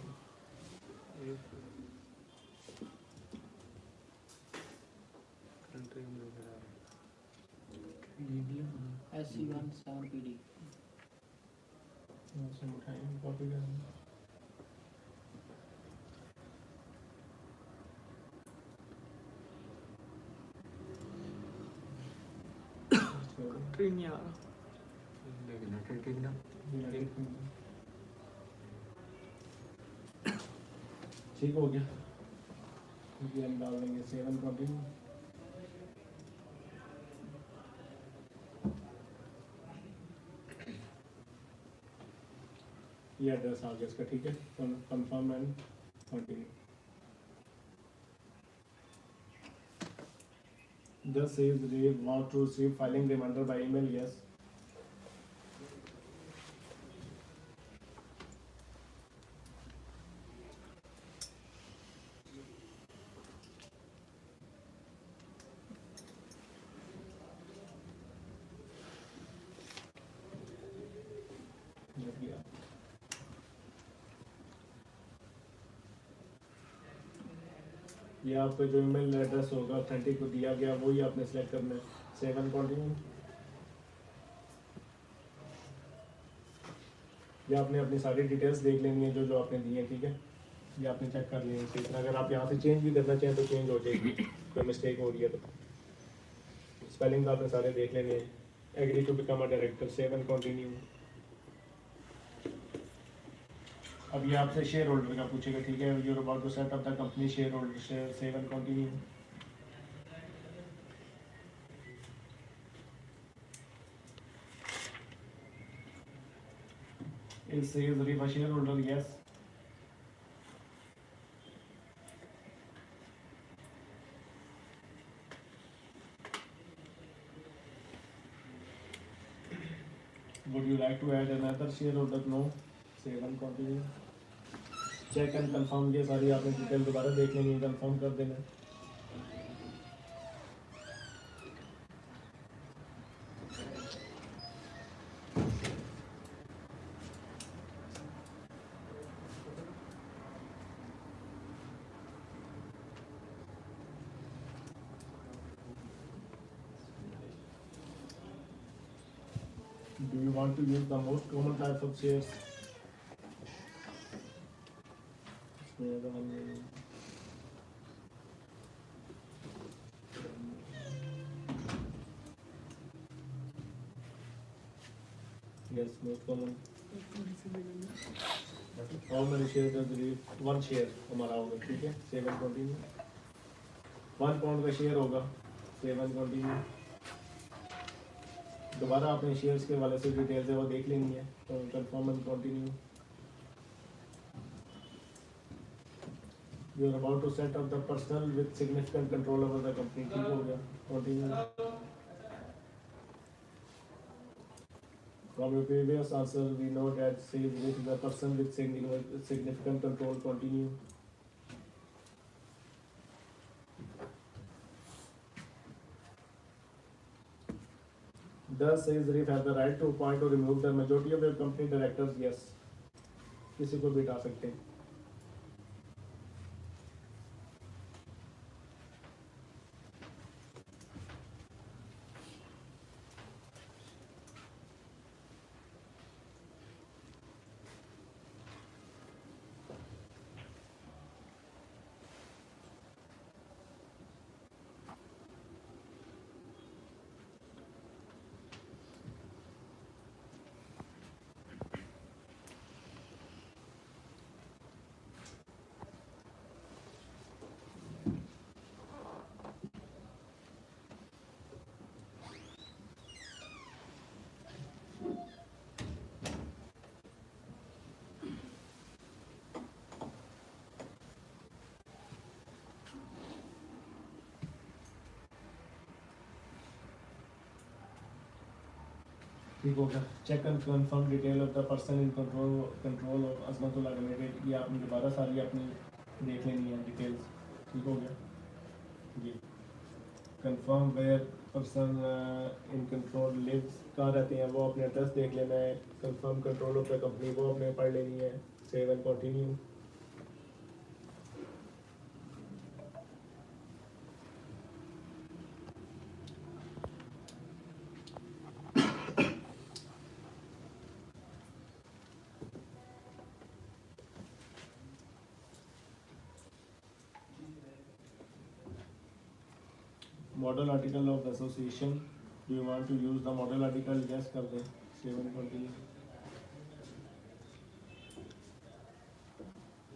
SC17PD। उसमें उठाएंगे, कॉपी करेंगे। ट्रेन नहीं आ रहा। ठीक हो गया, ये हम डाल देंगे 7 कंटिन्यू। ये एड्रेस आ गया इसका, ठीक है। Confirm and continue. Just says they want to receive filing reminder by email, yes. लग गया। ये आपका जो ईमेल एड्रेस होगा ऑथेंटिक को दिया गया वही आपने सेलेक्ट करना है। Save and continue. ये आपने अपनी सारी डिटेल्स देख लेनी है जो जो आपने दी है, ठीक है। ये आपने चेक कर लेनी है। अगर आप यहाँ से चेंज भी करना चाहें तो चेंज हो जाएगी, कोई मिस्टेक हो रही है तो। स्पेलिंग आपने सारे देख लेने हैं। Agree to become a director, save and continue. अब ये आपसे शेयर होल्डर का पूछेगा, ठीक है। You're about to set up the company share holder, save and continue. Is Sayyid Zarif a shareholder? Yes. Would you like to add another shareholder? No. Save and continue. Check and confirm, ये सारी आपने detail दोबारा देख लेनी है, confirm कर देना। Do you want to use the most common types of shares? Yes, most common. How many shares does it leave? One share हमारा होगा, ठीक है। Save and continue. 1 pound का शेयर होगा, save and continue. दोबारा आपने शेयर्स के वाले से डिटेल्स है वो देख लेनी है, तो confirm and continue. You are about to set up the person with significant control over the company, ठीक हो गया, continue. From your previous answer, we know that Sayyid Zarif is a person with significant control, continue. Does Sayyid Zarif have the right to appoint or remove the majority of your company directors? Yes. किसी को भी हटा सकते हैं। ठीक हो गया। Check and confirm detail of the person in control of Azmatullah Limited, ये आपने दोबारा सारी अपनी देख लेनी है डिटेल्स, ठीक हो गया। जी confirm where person in control lives, कहाँ रहते हैं वो अपने एड्रेस देख लेना है। Confirm control of the company वो अपने पढ़ लेनी है। Save and continue. Model article of the association, do you want to use the model article? Yes कर दें। Save and continue.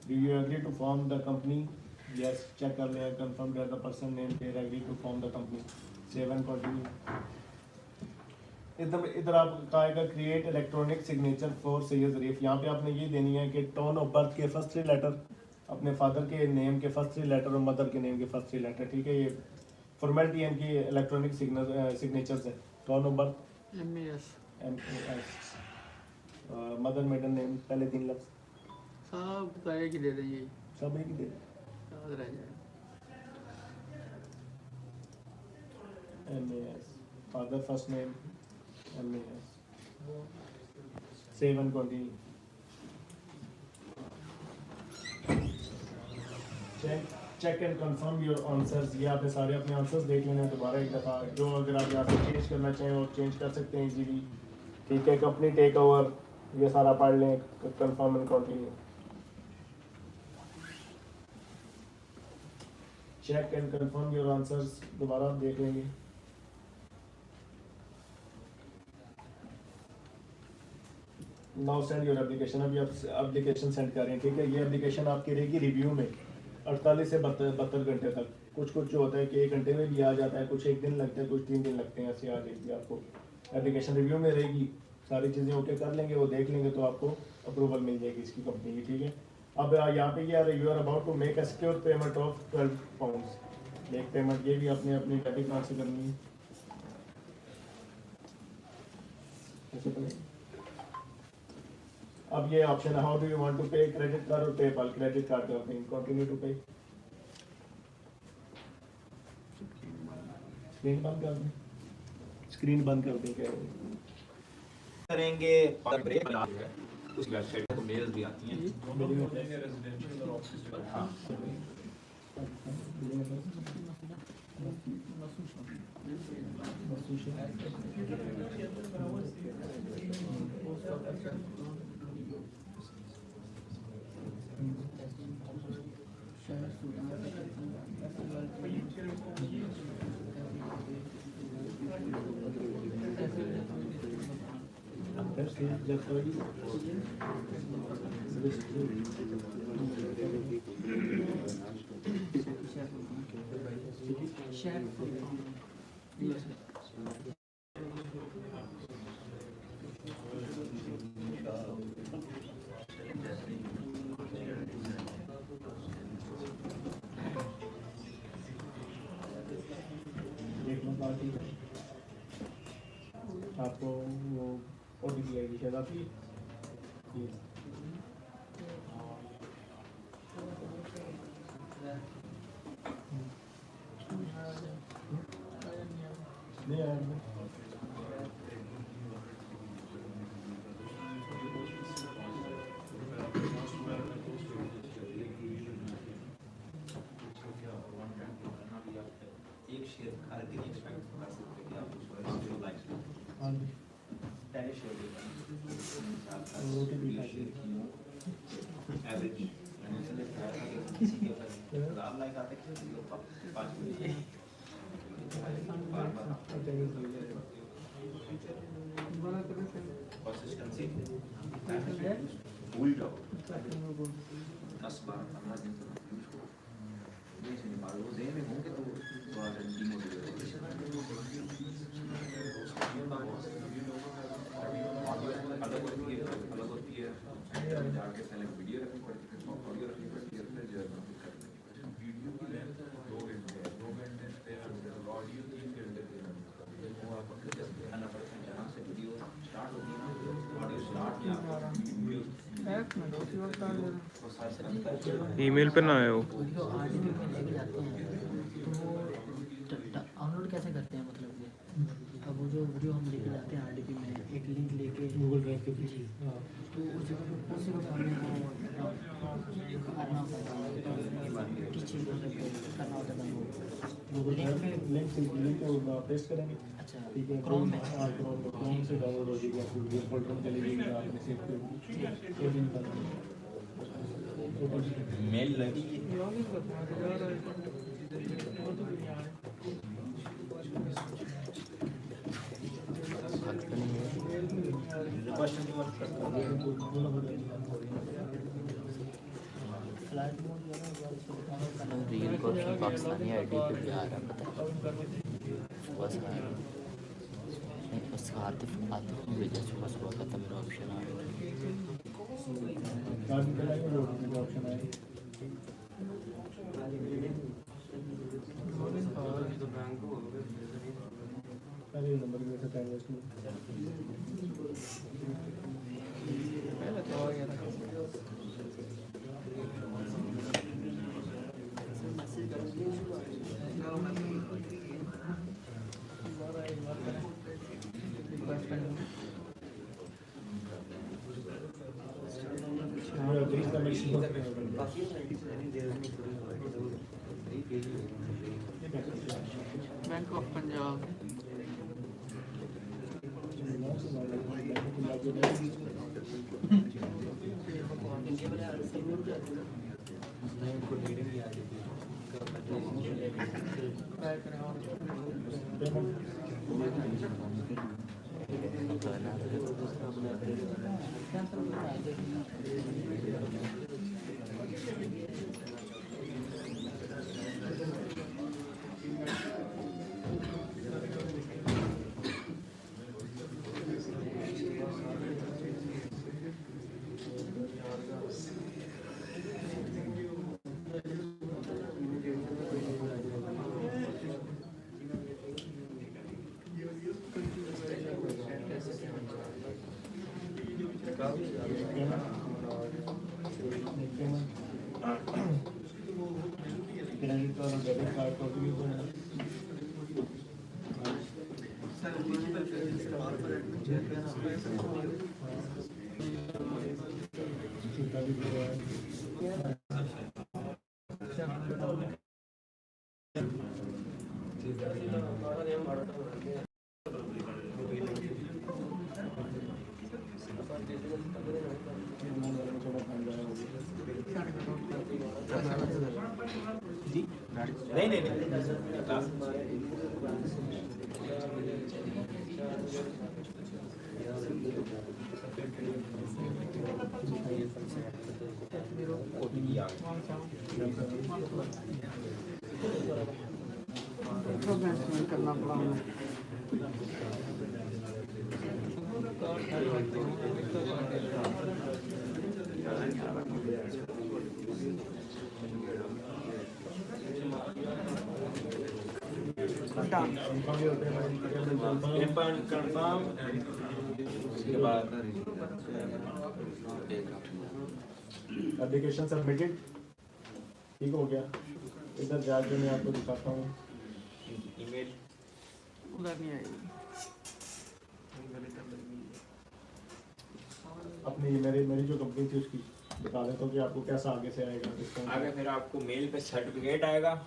Do you agree to form the company? Yes check कर लें। Confirm that the person name there agree to form the company. Save and continue. इधर आपका आएगा create electronic signature for Syed Zarif. यहाँ पे आपने ये देनी है कि टोन ऑफ बर्थ के फर्स्ट 3 लेटर, अपने फादर के नेम के फर्स्ट 3 लेटर और मदर के नेम के फर्स्ट 3 लेटर, ठीक है। ये फॉर्मेलिटी इनकी इलेक्ट्रॉनिक सिग्नेचर्स है। Town of birth MAS MAS, mother maiden name पहले 3 लफ्ज सब तो एक ही दे देंगे, सब एक ही दे। याद रह जाए। MAS, father first name MAS। Save and continue. Check check and confirm your answers, ये आपने सारे अपने आंसर्स देख लेने हैं दोबारा एक दफ़ा, जो अगर आप यहाँ से चेंज करना चाहें और चेंज कर सकते हैं इजीली, ठीक है। कंपनी टेक ओवर, ये सारा पढ़ लें, confirm and continue, check and confirm your answers दोबारा आप देख लेंगे। नाउ सेंड योर एप्लीकेशन, अभी आप एप्लीकेशन सेंड कर रहे हैं, ठीक है। ये एप्लीकेशन आपकी रहेगी रिव्यू में 48 से 72 घंटे तक। कुछ जो होता है कि 1 घंटे में भी आ जाता है, कुछ 1 दिन लगता है, कुछ 3 दिन लगते हैं, ऐसे आ जाएगी आपको। एप्लीकेशन रिव्यू में रहेगी, सारी चीज़ें ओके कर लेंगे, वो देख लेंगे तो आपको अप्रूवल मिल जाएगी इसकी कंपनी की, ठीक है। अब यहाँ पे ये you are about to make a secure payment of 12 pounds, make payment, ये भी आपने अपनी डेबिट कार्ड से करनी है। अब ये ऑप्शन है, how do you want to pay, credit card और पेपाल, क्रेडिट कार्ड करते हैं, कंटिन्यू टू पे। स्क्रीन बंद कर दें, स्क्रीन बंद कर दें, क्या करेंगे ब्रेक उस वेबसाइट को मेल्स भी आती हैं। हाँ आपको वो OTP आएगी शायद आपकी, नहीं आया एक शेयर हर दिन एक्सपेक्ट कर सकते हैं कि आप उसको लाइक्स पहले शेयर एवरेज किसी के ऊपर 1000 लाइक आते हैं, किसी के ऊपर 5 मिलियन कंसिस्टेंसी भूल जाओ 10 बार 15 दिन तक वो देह में होंगे तो थोड़ा सा डिमोटिवेट अलग होती है जाके पहले वीडियो रखनी पड़ती है, ऑडियो रखनी पड़ती है, फिर जर्नल वीडियो की लेंथ 2 घंटे ऑडियो 3 घंटे वो आपको दिखाना पड़ता है। जहाँ से वीडियो स्टार्ट होती है ऑडियो स्टार्ट या ईमेल पे ना आए हो। वीडियो RDP में लेके जाते हैं तो वो डाउनलोड कैसे करते हैं, मतलब ये अब वो जो वीडियो हम लेके जाते हैं RDP में एक लिंक लेके गूगल ड्राइव के पीछे, तो उसी को हमें करना होता है, किस चीज़ करना होता है वो गूगल ड्राइव में लिंक को पेस्ट करेंगे, अच्छा ठीक है। क्रोम में क्रोम से डाउनलोड हो जाएगी, आपको वीडियो फोल्डर में चली जाएगी, आपने सेव कर दी मेल लगी रील को अपनी पाकिस्तानी आईडी पे भी आ रहा है, पता है बस उसका आतिफ को भेजा सुबह का, तब मेरा ऑप्शन आ रहा पहले तो आ गया था। बैंक ऑफ पंजाब क्रेडिट और डेबिट कार्ड को भी करना पड़ा हमें। कंफर्म उसके बाद एप्लीकेशन सबमिटेड ठीक हो गया। इधर जाके मैं आपको दिखाता हूँ ईमेल उधर नहीं आएगी। अपनी मेरी जो कंपनी थी उसकी बता देता हूँ कि आपको कैसा आगे से आएगा। आगे फिर आपको मेल पे सर्टिफिकेट आएगा।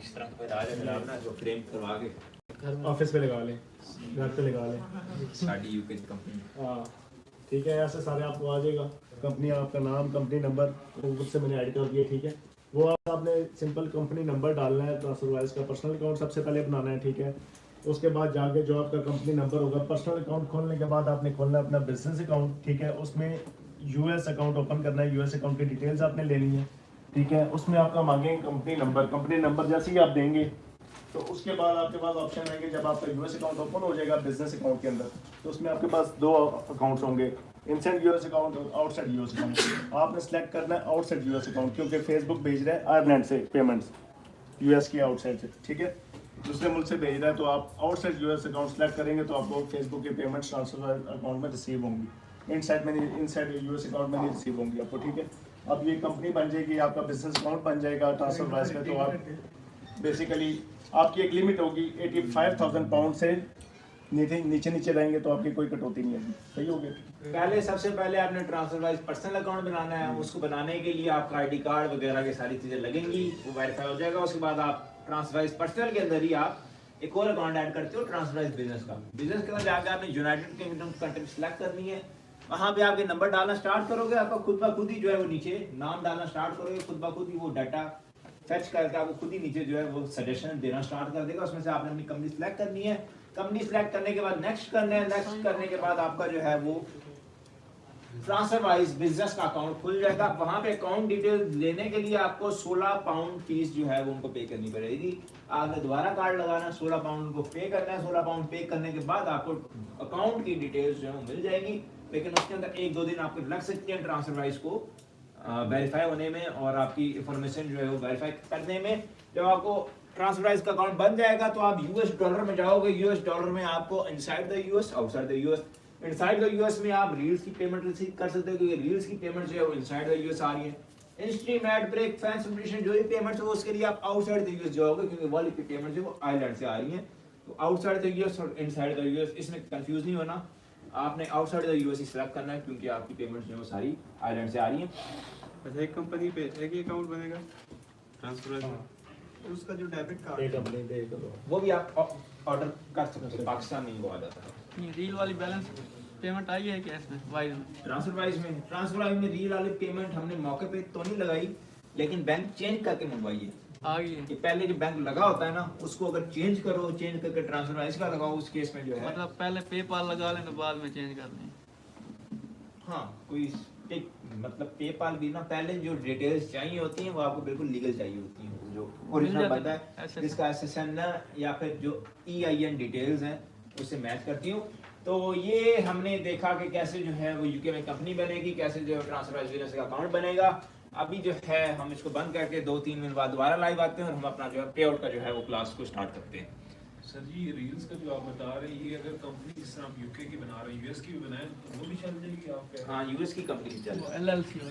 इस तरह फिर आ जाए आप ना जो फ्रेम करवा के ऑफिस पे लगा लें, घर पे लगा लें। साडी यूके की कंपनी। हाँ ठीक है, ऐसे सारे आपको आ जाएगा। कंपनी, आपका नाम, कंपनी नंबर, वो से मैंने ऐड कर दिया। ठीक है, वो आपने सिंपल कंपनी नंबर डालना है। ट्रांसफरवाइज का पर्सनल अकाउंट सबसे पहले बनाना है। ठीक है, उसके बाद जाके जो आपका कंपनी नंबर होगा, पर्सनल अकाउंट खोलने के बाद आपने खोलना है अपना बिजनेस अकाउंट। ठीक है, उसमें यूएस अकाउंट ओपन करना है। यूएस अकाउंट की डिटेल्स आपने लेनी है। ठीक है, उसमें आपका मांगेंगे कंपनी नंबर जैसे ही आप देंगे तो उसके बाद आपके पास ऑप्शन आएंगे। जब आपका यूएस अकाउंट ओपन हो जाएगा बिजनेस अकाउंट के अंदर, तो उसमें आपके पास दो अकाउंट्स होंगे, इनसाइड यूएस अकाउंट और आउटसाइड यूएस अकाउंट। आपने सेलेक्ट करना है आउटसाइड यूएस अकाउंट, क्योंकि फेसबुक भेज रहा है आयरलैंड से पेमेंट्स, यूएस की आउटसाइड से। ठीक है, दूसरे मुल्क से भेज रहा है तो आप आउटसाइड यूएस अकाउंट सेलेक्ट करेंगे तो आपको फेसबुक की पेमेंट्स ट्रांसफर अकाउंट में रिसीव होंगी। इनसाइड यूएस अकाउंट में नहीं रिसीव होंगी आपको। ठीक है, अब ये कंपनी बन जाएगी, आपका बिजनेस अकाउंट बन जाएगा ट्रांसफरवाइज में। तो आप बेसिकली आपकी एक लिमिट होगी 85,000 पाउंड से नीचे रहेंगे तो आपकी कोई कटौती नहीं होगी। सही हो गया। पहले सबसे पहले आपने ट्रांसफरवाइज पर्सनल अकाउंट बनाना है। उसको बनाने के लिए आपका आईडी कार्ड वगैरह की सारी चीजें लगेंगी, वो वेरीफाई हो जाएगा। उसके बाद आप ट्रांसफरवाइज पर्सनल के अंदर ही आप एक और अकाउंट ऐड करते हो ट्रांसफरवाइज बिजनेस का। बिजनेस के अंदर जाकर आपने यूनाइटेड किंगडम कंट्री सेलेक्ट करनी है। वहाँ पे आपके नंबर डालना स्टार्ट करोगे, आपका खुद ब खुद ही जो है वो नीचे नाम डालना स्टार्ट करोगे, खुद ब खुद ही वो डाटा फैच करके आपको खुद ही नीचे जो है वो सजेशन देना स्टार्ट कर देगा। उसमें से आपने अपनी कंपनी सेलेक्ट करनी है। कंपनी सेलेक्ट करने के बाद नेक्स्ट करना है। नेक्स्ट करने के बाद आपका जो है वो ट्रांसफरवाइज बिजनेस का अकाउंट खुल जाएगा। वहाँ पे अकाउंट डिटेल लेने के लिए आपको 16 पाउंड फीस जो है वो उनको पे करनी पड़ेगी। आपने दोबारा कार्ड लगाना, 16 पाउंड उनको पे करना है। 16 पाउंड पे करने के बाद आपको अकाउंट की डिटेल्स जो है वो मिल जाएगी। लेकिन उसके अंदर 1-2 दिन आपको लग सकते हैं ट्रांसफरवाइज को वेरीफाई होने में और आपकी इंफॉर्मेशन जो है वो वेरीफाई करने में। जब आपको ट्रांसफराइज का अकाउंट बन जाएगा तो आप यूएस डॉलर में जाओगे। यूएस डॉलर में आपको inside the US, outside the US, inside the US में आप रील्स की पेमेंट रिसीव कर सकते हो क्योंकि रील्स की पेमेंट जो है वो इनसाइड द यूएस आ रही है। Instream, ad break, fan submission जो भी पेमेंट्स हो उसके लिए आप आउटसाइड द यूएस जाओगे क्योंकि वाली की पेमेंट जो वो आयरलैंड से आ रही है। तो आउटसाइड द यूएस और इनसाइड द यूएस, इसमें कंफ्यूज नहीं होना, आपने outside the US he select करना है क्योंकि आपकी पेमेंट जो है वो सारी आयरलैंड से आ रही है। अच्छा, एक कंपनी पे एक ही अकाउंट बनेगा ट्रांसफर, उसका जो डेबिट कार्ड वो भी आप ऑर्डर कर सकते हो, पाकिस्तान में ही वो आ जाता है। ये रील वाली बैलेंस पेमेंट आई है क्या इसमें वाइज में? ट्रांसफर में रील वाली पेमेंट हमने मौके पे तो नहीं लगाई लेकिन बैंक चेंज करके मंगवाई है। आ गई है कि पहले जो बैंक लगा होता है ना उसको अगर चेंज करो, चेंज करके ट्रांसफर का लगाओ, उस केस में जो है मतलब पहले पेपाल लगा लें तो बाद में चेंज कर लें। हाँ कोई मतलब पेपाल भी ना पहले जो डिटेल्स चाहिए होती हैं वो आपको बिल्कुल लीगल चाहिए होती हैं, जो ओरिजिनल बनता है जिसका एसएसएन या फिर जो EIN डिटेल्स हैं उससे मैच करती हूँ। तो ये हमने देखा कि कैसे जो है वो यूके में कंपनी बनेगी, कैसे जो है ट्रांसफर का अकाउंट बनेगा। अभी जो है हम इसको बंद करके 2-3 मिनट बाद दोबारा लाइव आते हैं और हम अपना जो है पे आउट का जो है वो क्लास को स्टार्ट करते हैं। सर जी ये रील्स का जो आप बता रहे हैं ये अगर कंपनी जिस तरह आप यूके की बना रहे हैं यूएस की भी बनाए तो वो भी चल जाएगी आप? हाँ यूएस की कंपनी चल LLC